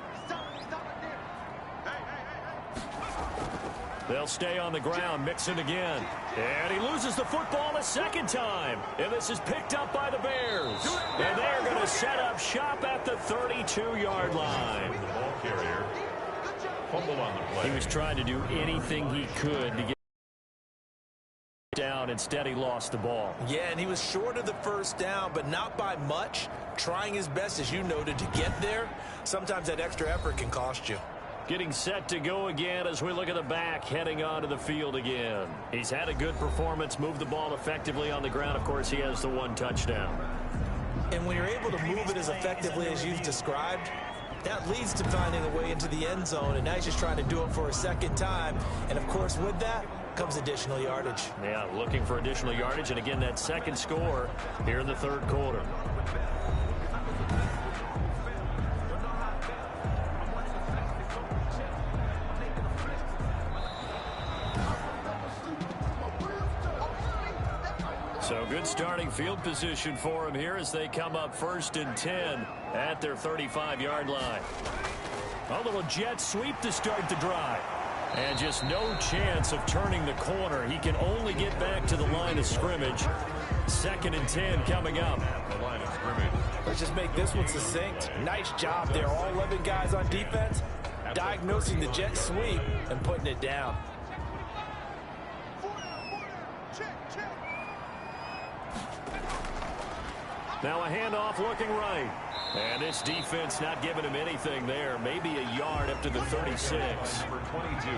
B: They'll stay on the ground. Mixon again. And he loses the football a second time. And this is picked up by the Bears. And they're going to set up shop at the 32-yard line.
A: The ball carrier. Fumble on the play.
B: He was trying to do anything he could to get down. Instead, he lost the ball.
C: Yeah, and he was short of the first down, but not by much. Trying his best, as you noted, to get there. Sometimes that extra effort can cost you.
B: Getting set to go again as we look at the back, heading onto the field again. He's had a good performance, moved the ball effectively on the ground. Of course, he has the 1 touchdown.
C: And when you're able to move it as effectively as you've described, that leads to finding a way into the end zone, and now he's just trying to do it for a second time. And, of course, with that comes additional yardage.
B: Yeah, looking for additional yardage, and again, that second score here in the 3rd quarter. So good starting field position for him here as they come up 1st and 10 at their 35-yard line. A little jet sweep to start the drive. And just no chance of turning the corner. He can only get back to the line of scrimmage. 2nd and 10 coming up.
A: The line of scrimmage.
C: Let's just make this one succinct. Nice job there. All 11 guys on defense diagnosing the jet sweep and putting it down.
B: Now a handoff looking right. And this defense not giving him anything there. Maybe a yard up to the 36.
A: Number 22.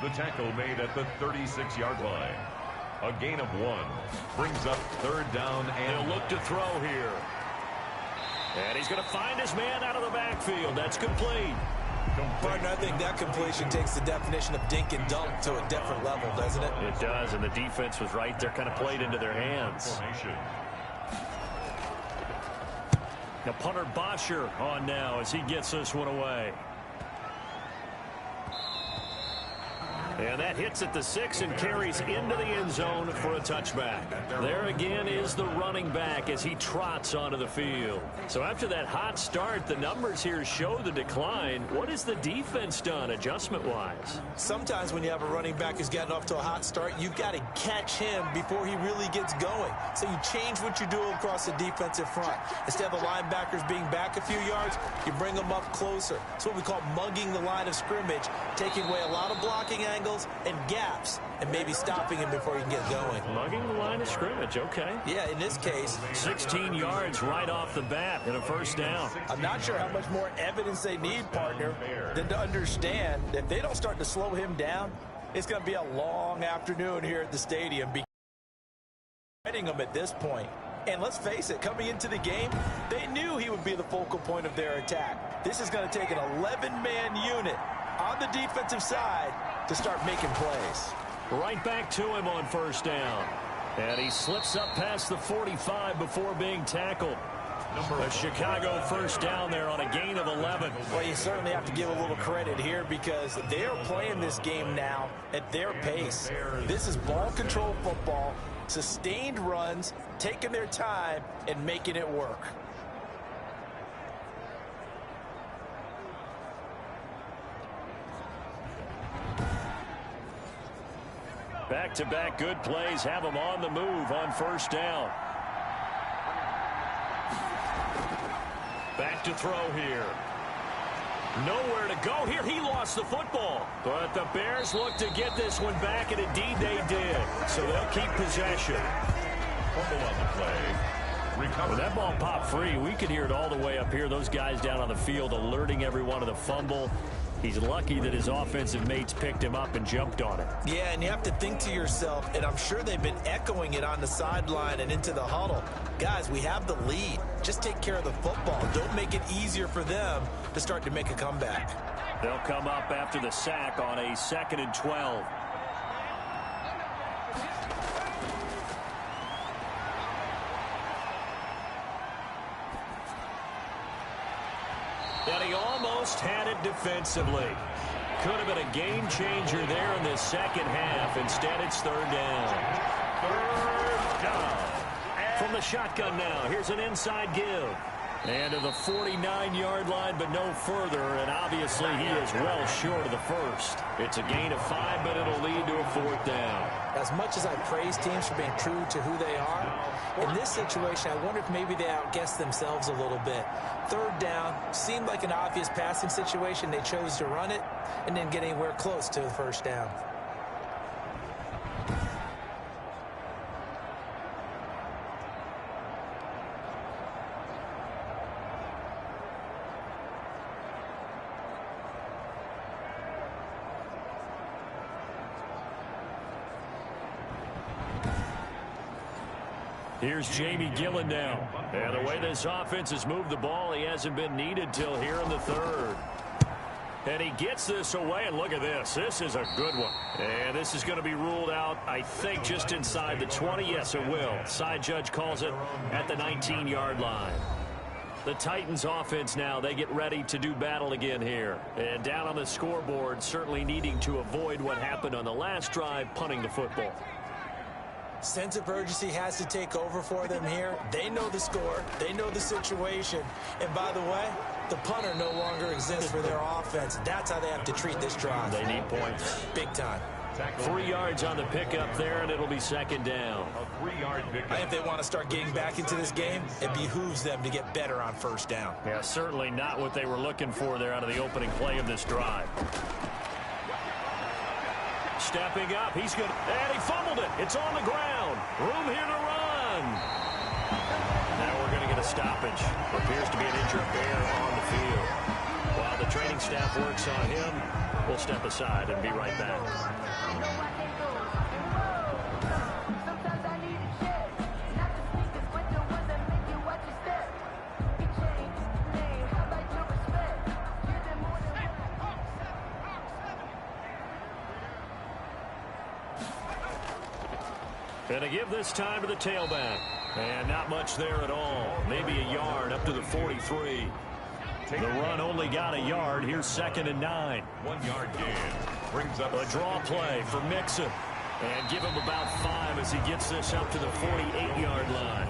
A: The tackle made at the 36-yard line. A gain of 1. Brings up 3rd down and
B: they'll look to throw here. And he's going to find his man out of the backfield. That's complete.
C: Partner, I think that completion takes the definition of dink and dunk to a different level, doesn't it?
B: It does, and the defense was right there, kind of played into their hands. Now punter Bosher on now as he gets this one away. And that hits at the 6 and carries into the end zone for a touchback. There again is the running back as he trots onto the field. So after that hot start, the numbers here show the decline. What has the defense done adjustment-wise?
C: Sometimes when you have a running back who's gotten off to a hot start, you've got to catch him before he really gets going. So you change what you do across the defensive front. Instead of the linebackers being back a few yards, you bring them up closer. It's what we call mugging the line of scrimmage, taking away a lot of blocking angles and gaps, and maybe stopping him before he can get going.
B: Mugging the line of scrimmage, okay.
C: Yeah, in this case,
B: 16 yards right off the bat and a first down.
C: I'm not sure how much more evidence they need, partner, than to understand that if they don't start to slow him down, it's going to be a long afternoon here at the stadium. Getting him at this point. And let's face it, coming into the game, they knew he would be the focal point of their attack. This is going to take an 11-man unit on the defensive side to start making plays.
B: Right back to him on first down. And he slips up past the 45 before being tackled. A Chicago first down there on a gain of 11.
C: Well, you certainly have to give a little credit here because they are playing this game now at their pace. This is ball control football, sustained runs, taking their time, and making it work.
B: Back-to-back good plays have him on the move on first down. Back to throw here. Nowhere to go here. He lost the football. But the Bears look to get this one back, and indeed they did. So they'll keep possession.
A: Fumble on the play.
B: When that ball popped free, we could hear it all the way up here. Those guys down on the field alerting everyone of the fumble. He's lucky that his offensive mates picked him up and jumped on it.
C: Yeah, and you have to think to yourself, and I'm sure they've been echoing it on the sideline and into the huddle. Guys, we have the lead. Just take care of the football. Don't make it easier for them to start to make a comeback.
B: They'll come up after the sack on a 2nd and 12. And he almost had it defensively. Could have been a game changer there in the second half. Instead, it's third down.
A: Third down.
B: From the shotgun now, here's an inside give. And to the 49-yard line, but no further. And obviously, he is well short of the first. It's a gain of 5, but it'll lead to a fourth down.
C: As much as I praise teams for being true to who they are, in this situation, I wonder if maybe they outguessed themselves a little bit. Third down seemed like an obvious passing situation. They chose to run it and didn't get anywhere close to the first down.
B: Here's Jamie Gillen now. And the way this offense has moved the ball, he hasn't been needed till here in the third. And he gets this away, and look at this. This is a good one. And this is going to be ruled out, I think, just inside the 20. Yes, it will. Side judge calls it at the 19-yard line. The Titans offense now, they get ready to do battle again here. And down on the scoreboard, certainly needing to avoid what happened on the last drive, punting the football.
C: Sense of urgency has to take over for them here. They know the score. They know the situation. And by the way, the punter no longer exists for their offense. That's how they have to treat this drive.
B: They need points.
C: Big time.
B: 3 yards on the pickup there, and it'll be second down.
A: A 3-yard pickup.
C: If they want to start getting back into this game, it behooves them to get better on first down.
B: Yeah, certainly not what they were looking for there out of the opening play of this drive. Stepping up, he's good, and he fumbled it. It's on the ground. Room here to run. Now we're going to get a stoppage. Appears to be an injured bear on the field. While the training staff works on him, we'll step aside and be right back. And to give this time to the tailback. And not much there at all. Maybe a yard up to the 43. The run only got a yard. Here's 2nd and 9.
A: 1 yard gain. Brings up
B: a draw play for Mixon. And give him about 5 as he gets this up to the 48-yard line.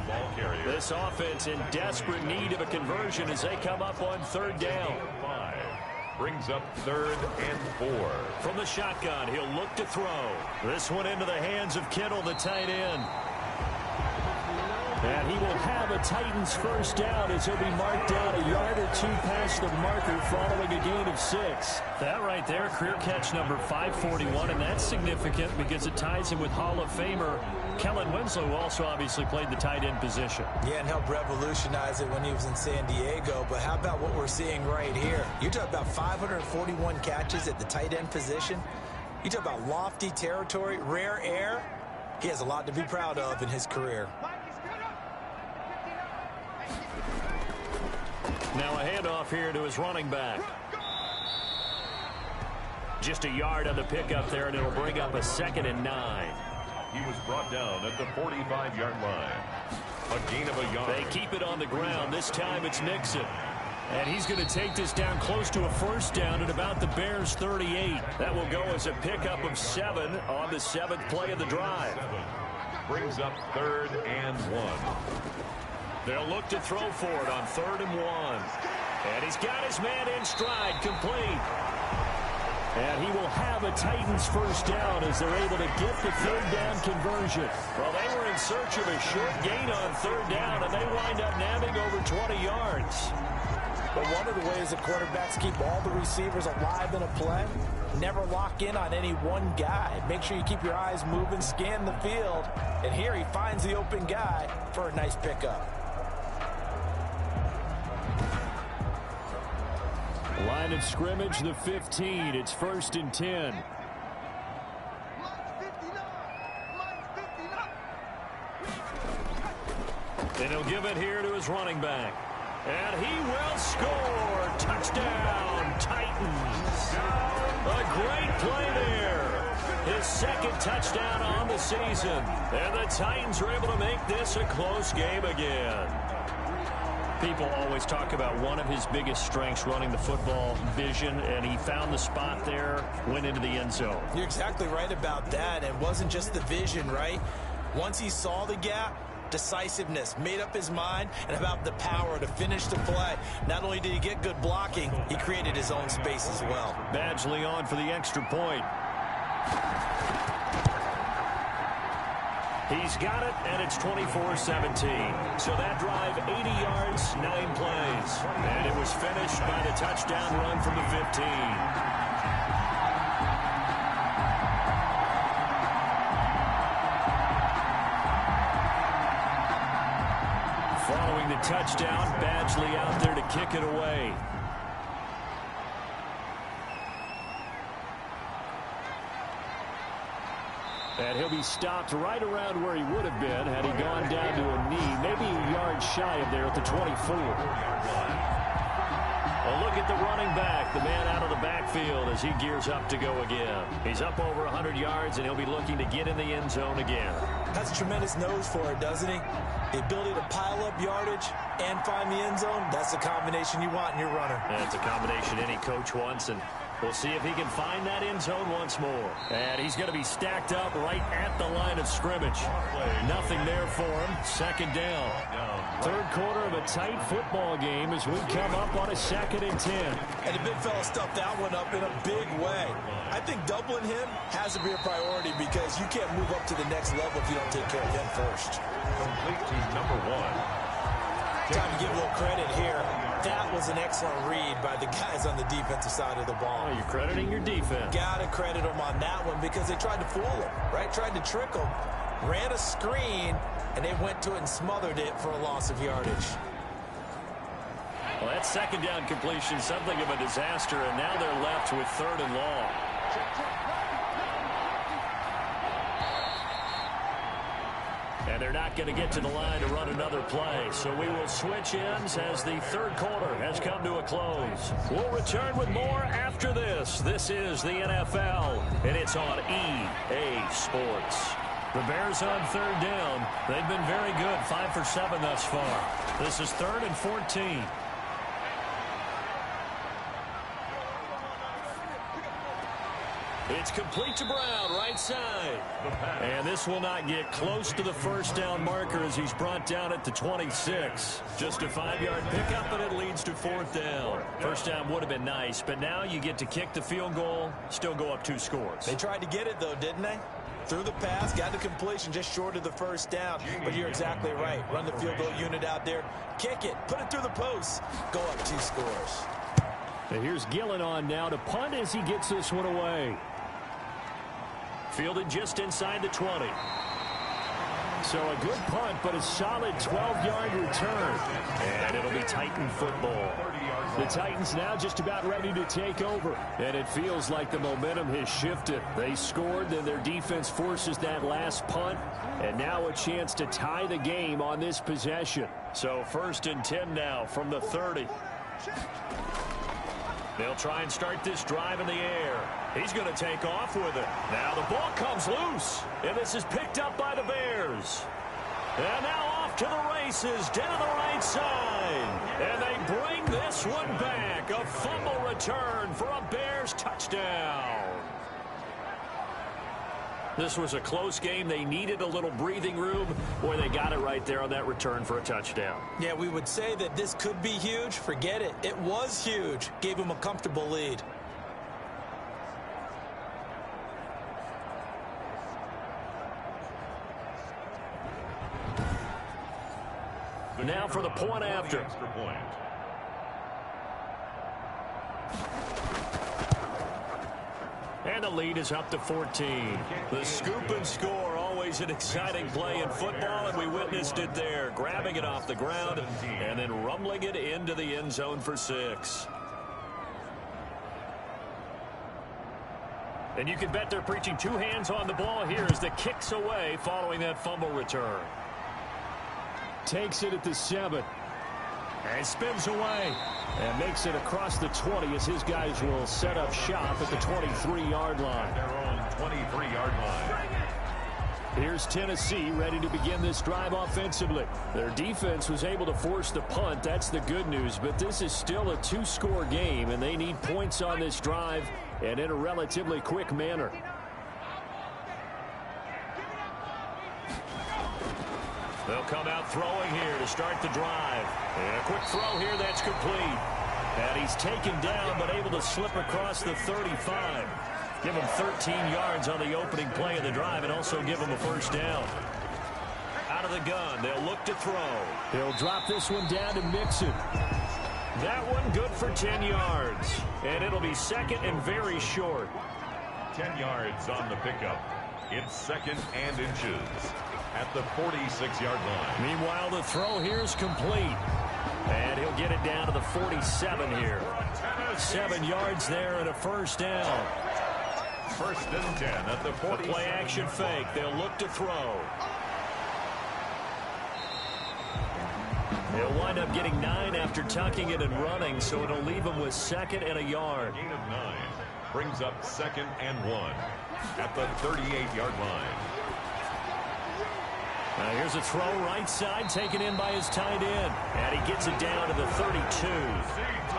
B: This offense in desperate need of a conversion as they come up on 3rd down.
A: 5. Brings up 3rd and 4.
B: From the shotgun, he'll look to throw. This one into the hands of Kittle, the tight end. And he will have a Titans first down as he'll be marked down a yard or 2 past the marker following a gain of 6. That right there, career catch number 541, and that's significant because it ties him with Hall of Famer Kellen Winslow, who also obviously played the tight end position.
C: Yeah, and helped revolutionize it when he was in San Diego. But how about what we're seeing right here? You talk about 541 catches at the tight end position. You talk about lofty territory, rare air. He has a lot to be proud of in his career.
B: Now a handoff here to his running back. Just a yard on the pickup there, and it'll bring up a 2nd and 9.
A: He was brought down at the 45-yard line. A gain of a yard.
B: They keep it on the ground. This time it's Mixon. And he's going to take this down close to a first down at about the Bears' 38. That will go as a pickup of 7 on the 7th play of the drive.
A: Brings up 3rd and 1.
B: They'll look to throw for it on 3rd and 1. And he's got his man in stride, complete. And he will have a Titans first down as they're able to get the 3rd down conversion. Well, they were in search of a short gain on 3rd down, and they wind up nabbing over 20 yards.
C: But one of the ways that quarterbacks keep all the receivers alive in a play, never lock in on any one guy. Make sure you keep your eyes moving, scan the field. And here he finds the open guy for a nice pickup.
B: Line of scrimmage, the 15. It's 1st and 10. Then he'll give it here to his running back. And he will score. Touchdown, Titans. A great play there. His 2nd touchdown on the season. And the Titans are able to make this a close game again. People always talk about one of his biggest strengths, running the football, vision, and he found the spot there, went into the end zone.
C: You're exactly right about that. It wasn't just the vision, right? Once he saw the gap, decisiveness, made up his mind, and about the power to finish the play. Not only did he get good blocking, he created his own space as well.
B: Badgley on for the extra point. He's got it, and it's 24-17. So that drive, 80 yards, 9 plays. And it was finished by the touchdown run from the 15. Following the touchdown, Badgley out there to kick it away. And he'll be stopped right around where he would have been had he gone down to a knee, maybe a yard shy of there at the 24. A look at the running back, the man out of the backfield as he gears up to go again. He's up over 100 yards, and he'll be looking to get in the end zone again.
C: Has a tremendous nose for it, doesn't he? The ability to pile up yardage and find the end zone, that's the combination you want in your runner.
B: That's a combination any coach wants, and we'll see if he can find that end zone once more. And he's going to be stacked up right at the line of scrimmage. Nothing there for him. 2nd down. 3rd quarter of a tight football game as we come up on a 2nd and 10.
C: And the big fella stuffed that one up in a big way. I think doubling him has to be a priority because you can't move up to the next level if you don't take care of him first.
A: Complete to number 1.
C: Time to give a little credit here. That was an excellent read by the guys on the defensive side of the ball.
B: Oh, you're crediting your defense.
C: Got to credit them on that one because they tried to fool him, right? Tried to trick him. Ran a screen, and they went to it and smothered it for a loss of yardage.
B: Well, that 2nd down completion, something of a disaster, and now they're left with 3rd and long. And they're not going to get to the line to run another play. So we will switch ends as the 3rd quarter has come to a close. We'll return with more after this. This is the NFL, and it's on EA Sports. The Bears on third down. They've been very good, 5 for 7 thus far. This is 3rd and 14. It's complete to Brown, right side. And this will not get close to the first down marker as he's brought down at the 26. Just a 5-yard pickup, and it leads to 4th down. First down would have been nice, but now you get to kick the field goal, still go up 2 scores.
C: They tried to get it, though, didn't they? Threw the pass, got the completion just short of the first down. But you're exactly right. Run the field goal unit out there, kick it, put it through the posts, go up 2 scores.
B: And here's Gillen on now to punt as he gets this one away. Fielded just inside the 20. So a good punt, but a solid 12-yard return. And it'll be Titan football. The Titans now just about ready to take over. And it feels like the momentum has shifted. They scored, then their defense forces that last punt. And now a chance to tie the game on this possession. So 1st and 10 now from the 30. They'll try and start this drive in the air. He's going to take off with it. Now the ball comes loose. And this is picked up by the Bears. And now off to the races, down the right side. And they bring this one back. A fumble return for a Bears touchdown. This was a close game. They needed a little breathing room. Boy, they got it right there on that return for a touchdown.
C: Yeah, we would say that this could be huge. Forget it. It was huge. Gave them a comfortable lead.
B: Now for the point after.
A: Extra point.
B: And the lead is up to 14. The scoop and score, always an exciting play in football, and we witnessed it there. Grabbing it off the ground and then rumbling it into the end zone for 6. And you can bet they're preaching 2 hands on the ball here as the kick's away following that fumble return. Takes it at the 7. And spins away. And makes it across the 20 as his guys will set up shop at the 23-yard line.
A: Their own 23-yard line.
B: Here's Tennessee ready to begin this drive offensively. Their defense was able to force the punt. That's the good news. But this is still a 2-score game, and they need points on this drive and in a relatively quick manner. They'll come out throwing here to start the drive. And a quick throw here that's complete. And he's taken down but able to slip across the 35. Give him 13 yards on the opening play of the drive and also give him a first down. Out of the gun, they'll look to throw. He'll drop this one down to Mixon. That one good for 10 yards. And it'll be 2nd and very short.
A: 10 yards on the pickup. It's 2nd and inches at the 46-yard line.
B: Meanwhile, the throw here is complete. And he'll get it down to the 47 here. 7 yards there and a first down.
A: 1st and 10 at the 40.
B: Play action fake. They'll look to throw. He'll wind up getting 9 after tucking it and running, so it'll leave him with 2nd and a yard.
A: Gain of 9 brings up 2nd and 1 at the 38-yard line.
B: Now here's a throw right side taken in by his tight end. And he gets it down to the 32.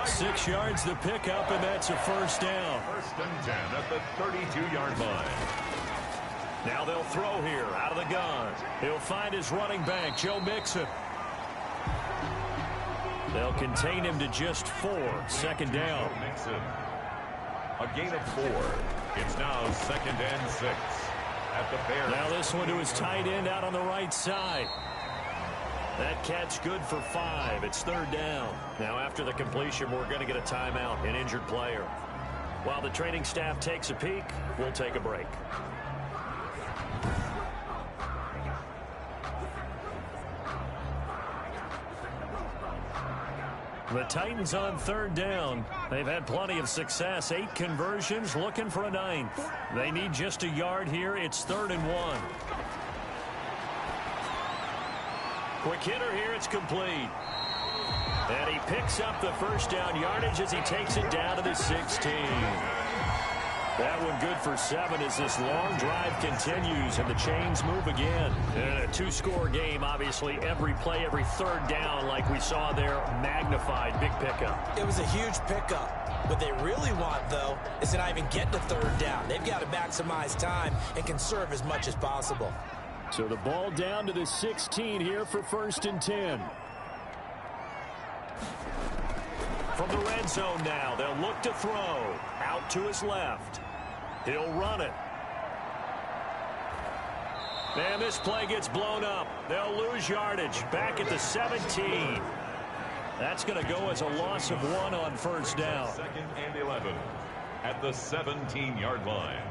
B: 6 yards the pickup, and that's a first down.
A: 1st and 10 at the 32-yard line.
B: Now they'll throw here out of the gun. He'll find his running back, Joe Mixon. They'll contain him to just 4. 2nd down.
A: Mixon. A gain of 4. It's now 2nd and 6. At the Bears.
B: Now this one to his tight end out on the right side. That catch good for 5. It's 3rd down. Now after the completion, we're going to get a timeout, an injured player. While the training staff takes a peek, we'll take a break. The Titans on 3rd down. They've had plenty of success. 8 conversions, looking for a 9th. They need just a yard here. It's 3rd and 1. Quick hitter here. It's complete. And he picks up the first down yardage as he takes it down to the 16. That one good for 7 as this long drive continues and the chains move again. And a two-score game, obviously, every play, every third down, like we saw there, magnified. Big pickup.
C: It was a huge pickup. What they really want, though, is to not even get to third down. They've got to maximize time and conserve as much as possible.
B: So the ball down to the 16 here for 1st and 10. From the red zone now, they'll look to throw. Out to his left. He'll run it. And this play gets blown up. They'll lose yardage. Back at the 17. That's going to go as a loss of 1 on 1st down.
A: 2nd and 11 at the 17-yard line.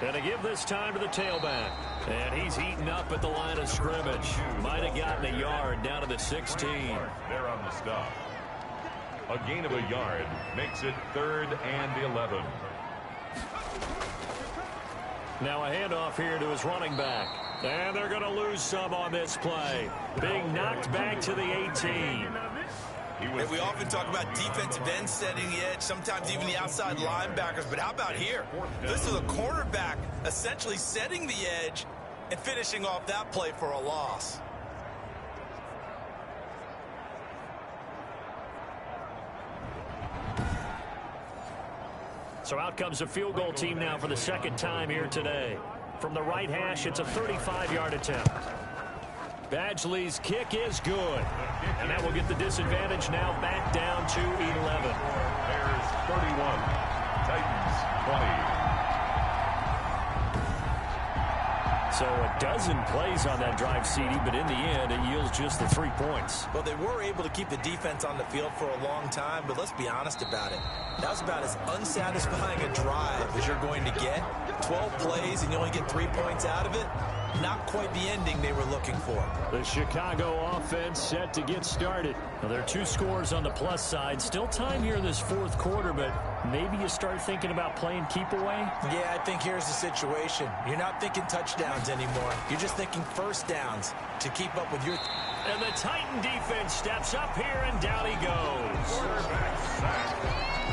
B: Going to give this time to the tailback. And he's eaten up at the line of scrimmage. Might have gotten a yard down to the 16.
A: They're on the stop. A gain of a yard makes it 3rd and 11.
B: Now a handoff here to his running back. And they're going to lose some on this play. Being knocked back to the 18.
E: And we often talk about defensive ends setting the edge, sometimes even the outside linebackers. But how about here? This is a cornerback essentially setting the edge and finishing off that play for a loss.
B: So out comes a field goal team now for the 2nd time here today. From the right hash, it's a 35-yard attempt. Badgley's kick is good. And that will get the disadvantage now back down to 11.
A: Bears 31, Titans 20.
B: So a dozen plays on that drive, CD, but in the end, it yields just the 3 points.
C: Well, they were able to keep the defense on the field for a long time, but let's be honest about it. That was about as unsatisfying a drive as you're going to get. 12 plays and you only get 3 points out of it. Not quite the ending they were looking for.
B: The Chicago offense set to get started. Now, there are 2 scores on the plus side. Still time here in this 4th quarter, but maybe you start thinking about playing keep away?
C: Yeah, I think here's the situation. You're not thinking touchdowns anymore. You're just thinking first downs to keep up with your...
B: And the Titan defense steps up here, and down he goes.
A: Quarterback sack.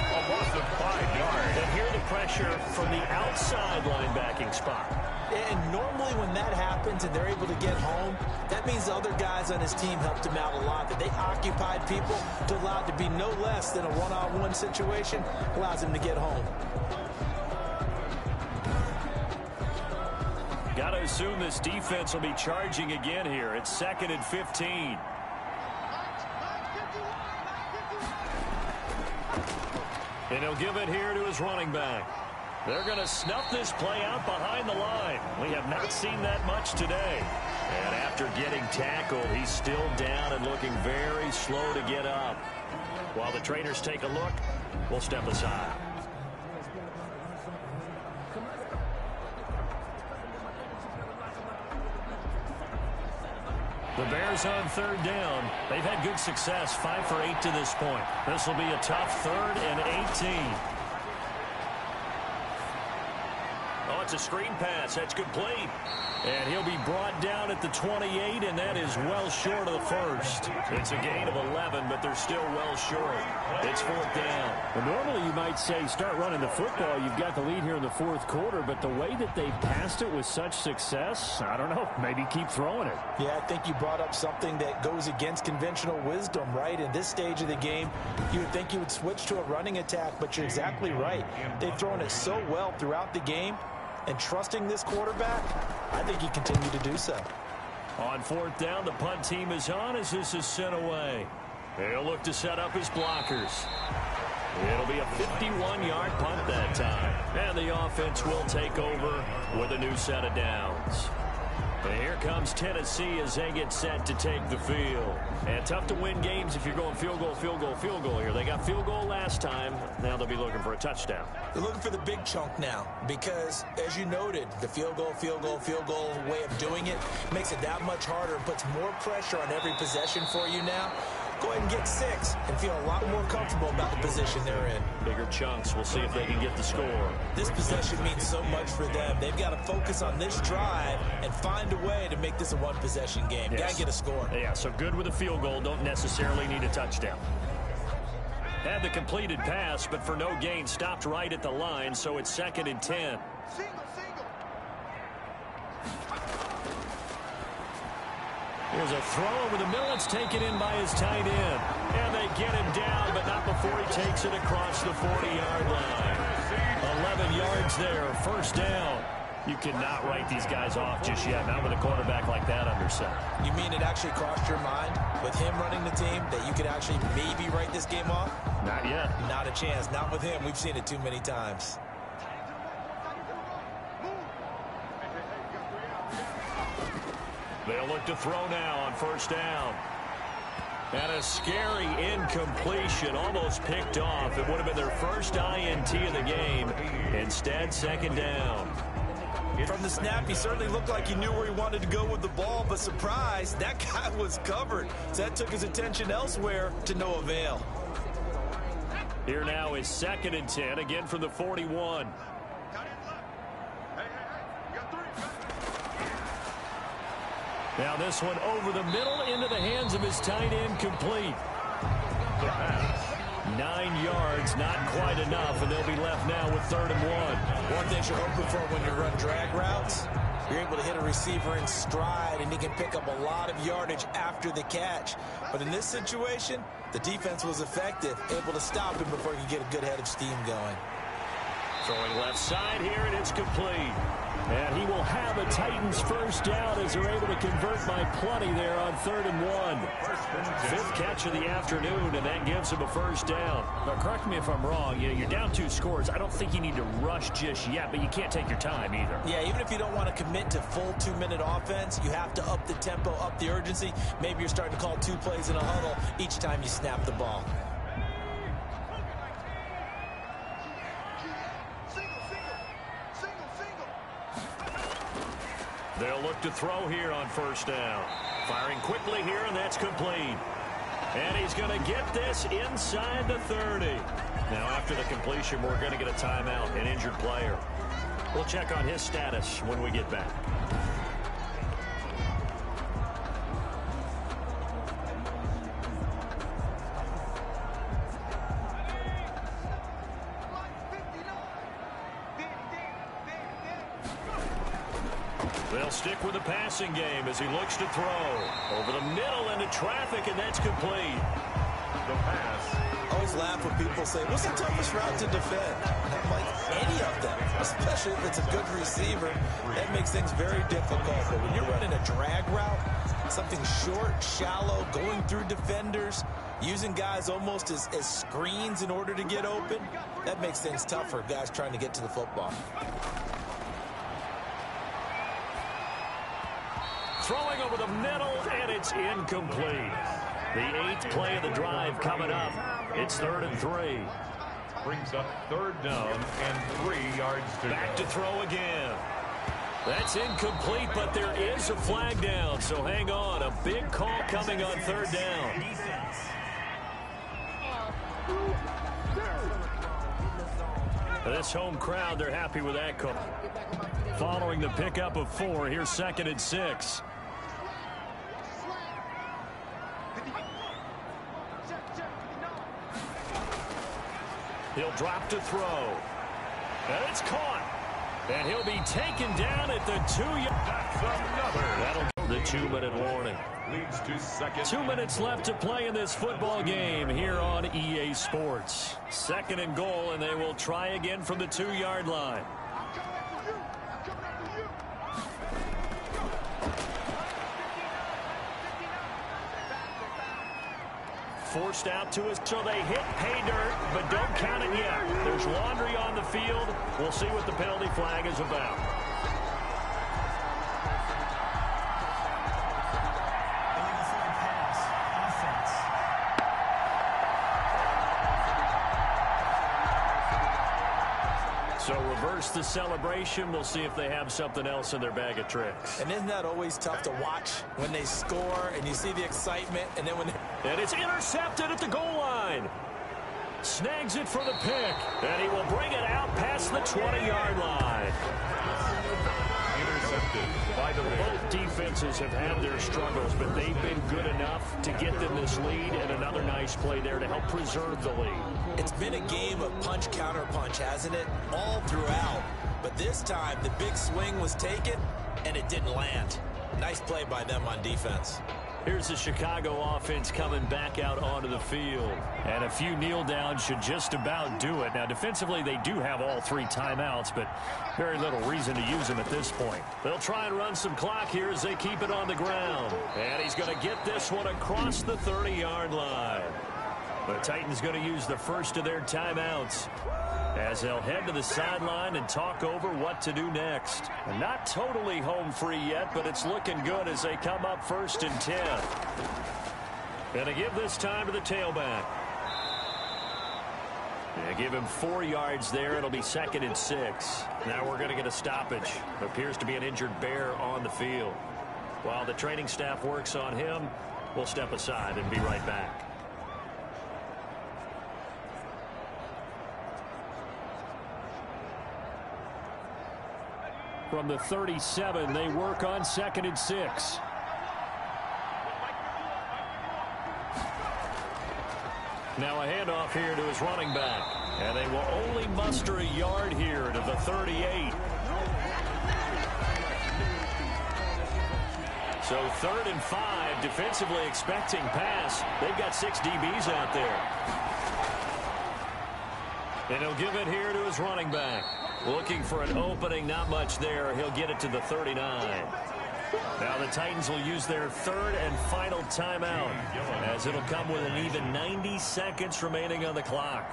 A: A loss of 5 yards.
B: And here the pressure from the outside linebacking spot.
C: And normally when that happens and they're able to get home, that means the other guys on his team helped him out a lot. That they occupied people to allow it to be no less than a one-on-one situation, allows him to get home.
B: Got to assume this defense will be charging again here. It's 2nd and 15. And he'll give it here to his running back. They're going to snuff this play out behind the line. We have not seen that much today. And after getting tackled, he's still down and looking very slow to get up. While the trainers take a look, we'll step aside. The Bears on 3rd down. They've had good success, 5 for 8 to this point. This will be a tough 3rd and 18. Oh, it's a screen pass. That's complete. And he'll be brought down at the 28, and that is well short of the first. It's a gain of 11, but they're still well short. It's 4th down.
H: Well, normally you might say start running the football. You've got the lead here in the 4th quarter, but the way that they've passed it with such success, I don't know, maybe keep throwing it.
C: Yeah, I think you brought up something that goes against conventional wisdom, right? In this stage of the game, you would think you would switch to a running attack, but you're exactly right. They've thrown it so well throughout the game. And trusting this quarterback, I think he continued to do so.
B: On 4th down, the punt team is on as this is sent away. They'll look to set up his blockers. It'll be a 51-yard punt that time. And the offense will take over with a new set of downs. And here comes Tennessee as they get set to take the field. And tough to win games if you're going field goal, field goal, field goal here. They got field goal last time. Now they'll be looking for a touchdown.
C: They're looking for the big chunk now because, as you noted, the field goal way of doing it makes it that much harder and puts more pressure on every possession for you now. go ahead and get 6 and feel a lot more comfortable about the position they're in.
B: Bigger chunks. We'll see if they can get the score.
C: This possession means so much for them. They've got to focus on this drive and find a way to make this a one-possession game.
B: Yes.
C: Got to get a score.
B: Yeah, so good with a field goal. Don't necessarily need a touchdown. Had the completed pass, but for no gain, stopped right at the line, so it's 2nd and 10. Here's a throw over the middle. It's taken in by his tight end. And they get him down, but not before he takes it across the 40-yard line. 11 yards there, 1st down. You cannot write these guys off just yet, not with a quarterback like that under center.
C: You mean it actually crossed your mind with him running the team that you could actually maybe write this game off?
B: Not yet.
C: Not a chance. Not with him. We've seen it too many times.
B: They'll look to throw now on 1st down. And a scary incompletion, almost picked off. It would have been their first INT of the game. Instead, 2nd down.
E: From the snap, he certainly looked like he knew where he wanted to go with the ball, but surprise, that guy was covered. So that took his attention elsewhere to no avail.
B: Here now is 2nd and 10, again from the 41. Now this one over the middle into the hands of his tight end, complete. The pass. 9 yards, not quite enough, and they'll be left now with 3rd and 1.
C: One thing you're hoping for when you run drag routes, you're able to hit a receiver in stride, and he can pick up a lot of yardage after the catch. But in this situation, the defense was effective, able to stop him before he could get a good head of steam going.
B: Throwing left side here, and it's complete. And he will have a Titans 1st down as they're able to convert by plenty there on 3rd and 1. 5th catch of the afternoon, and that gives him a 1st down.
H: Now, correct me if I'm wrong. You're down 2 scores. I don't think you need to rush just yet, but you can't take your time either.
C: Yeah, even if you don't want to commit to full 2-minute offense, you have to up the tempo, up the urgency. Maybe you're starting to call 2 plays in a huddle each time you snap the ball.
B: They'll look to throw here on 1st down. Firing quickly here, and that's complete. And he's going to get this inside the 30. Now, after the completion, we're going to get a timeout, an injured player. We'll check on his status when we get back. They'll stick with the passing game as he looks to throw. Over the middle into traffic, and that's complete. The pass.
C: I always laugh when people say, what's the toughest route to defend? And I'm like, any of them, especially if it's a good receiver. That makes things very difficult. But when you're running a drag route, something short, shallow, going through defenders, using guys almost as screens in order to get open, that makes things tough for guys trying to get to the football.
B: Throwing over the middle, and it's incomplete. The 8th play of the drive coming up. It's 3rd and 3.
A: Brings up 3rd down and 3 yards to
B: Back to throw again. That's incomplete, but there is a flag down, so hang on. A big call coming on 3rd down. This home crowd, they're happy with that call. Following the pickup of 4, here's 2nd and 6. He'll drop to throw. And it's caught. And he'll be taken down at the 2-yard. That'll go the 2-minute warning.
A: leads to 2nd.
B: 2 minutes left to play in this football game here on EA Sports. 2nd and goal, and they will try again from the 2-yard line. Forced out to us, so they hit pay dirt, but don't count it yet. There's laundry on the field. We'll see what the penalty flag is about. So reverse the celebration. We'll see if they have something else in their bag of tricks.
C: And isn't that always tough to watch when they score and you see the excitement, and then when
B: and it's intercepted at the goal line. Snags it for the pick, and he will bring it out past the 20-yard line.
A: Intercepted by the Bears.
B: Both defenses have had their struggles, but they've been good enough to get them this lead, and another nice play there to help preserve the lead.
C: It's been a game of punch-counter-punch, hasn't it? All throughout. But this time, the big swing was taken, and it didn't land. Nice play by them on defense.
B: Here's the Chicago offense coming back out onto the field. And a few kneel downs should just about do it. Now, defensively, they do have all 3 timeouts, but very little reason to use them at this point. They'll try and run some clock here as they keep it on the ground. And he's going to get this one across the 30-yard line. The Titans going to use the first of their timeouts as they'll head to the sideline and talk over what to do next. Not totally home free yet, but it's looking good as they come up 1st and 10. Going to give this time to the tailback. They give him 4 yards there. It'll be 2nd and 6. Now we're going to get a stoppage. Appears to be an injured Bear on the field. While the training staff works on him, we'll step aside and be right back. From the 37, they work on 2nd and 6. Now a handoff here to his running back. And they will only muster a yard here to the 38. So 3rd and 5, defensively expecting pass. They've got 6 DBs out there. And he'll give it here to his running back. Looking for an opening, not much there. He'll get it to the 39. Now the Titans will use their 3rd and final timeout, as it'll come with an even 90 seconds remaining on the clock.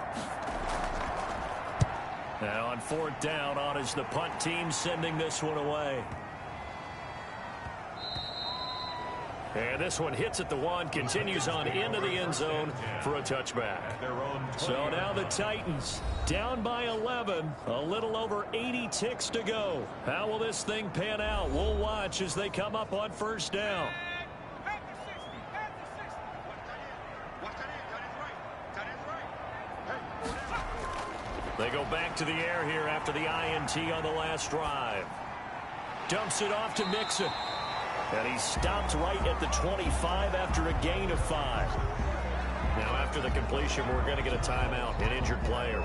B: Now on 4th down, on is the punt team sending this one away. And this one hits at the 1, continues on into the end zone for a touchback. So now the Titans down by 11, a little over 80 ticks to go. How will this thing pan out? We'll watch as they come up on 1st down. They go back to the air here after the INT on the last drive. Dumps it off to Mixon. And he stopped right at the 25 after a gain of 5. Now after the completion, we're going to get a timeout, an injured player.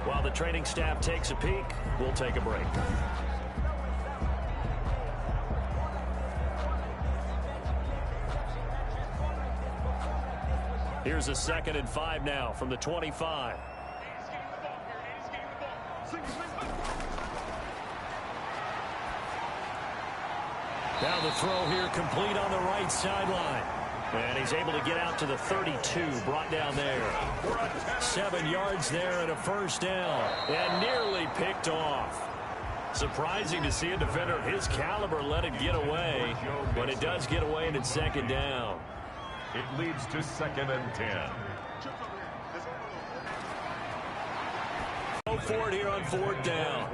B: While the training staff takes a peek, we'll take a break. Here's a 2nd and 5 now from the 25. Now the throw here complete on the right sideline. And he's able to get out to the 32, brought down there. 7 yards there and a 1st down. And nearly picked off. Surprising to see a defender of his caliber let it get away. But it does get away and it's 2nd down.
A: It leads to 2nd and 10.
B: Go for it here on 4th down.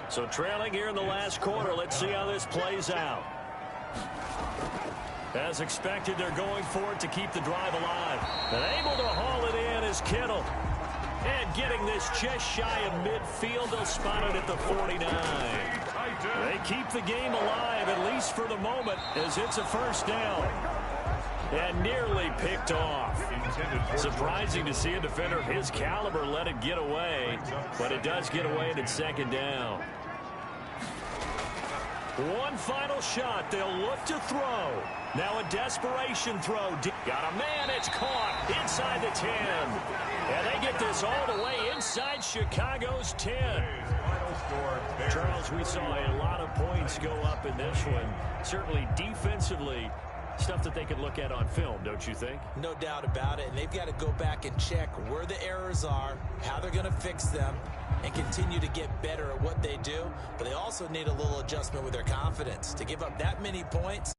B: So trailing here in the last quarter. Let's see how this plays out. As expected, they're going for it to keep the drive alive. And able to haul it in is Kittle. And getting this just shy of midfield, they'll spot it at the 49. They keep the game alive, at least for the moment, as it's a 1st down. And nearly picked off. Surprising to see a defender of his caliber let it get away. But it does get away and it's 2nd down. One final shot. They'll look to throw. Now a desperation throw. Got a man. It's caught inside the 10. And they get this all the way inside Chicago's 10. Charles, we saw a lot of points go up in this one. Certainly defensively, stuff that they could look at on film, don't you think?
C: No doubt about it. And they've got to go back and check where the errors are, how they're going to fix them, and continue to get better at what they do. But they also need a little adjustment with their confidence. To give up that many points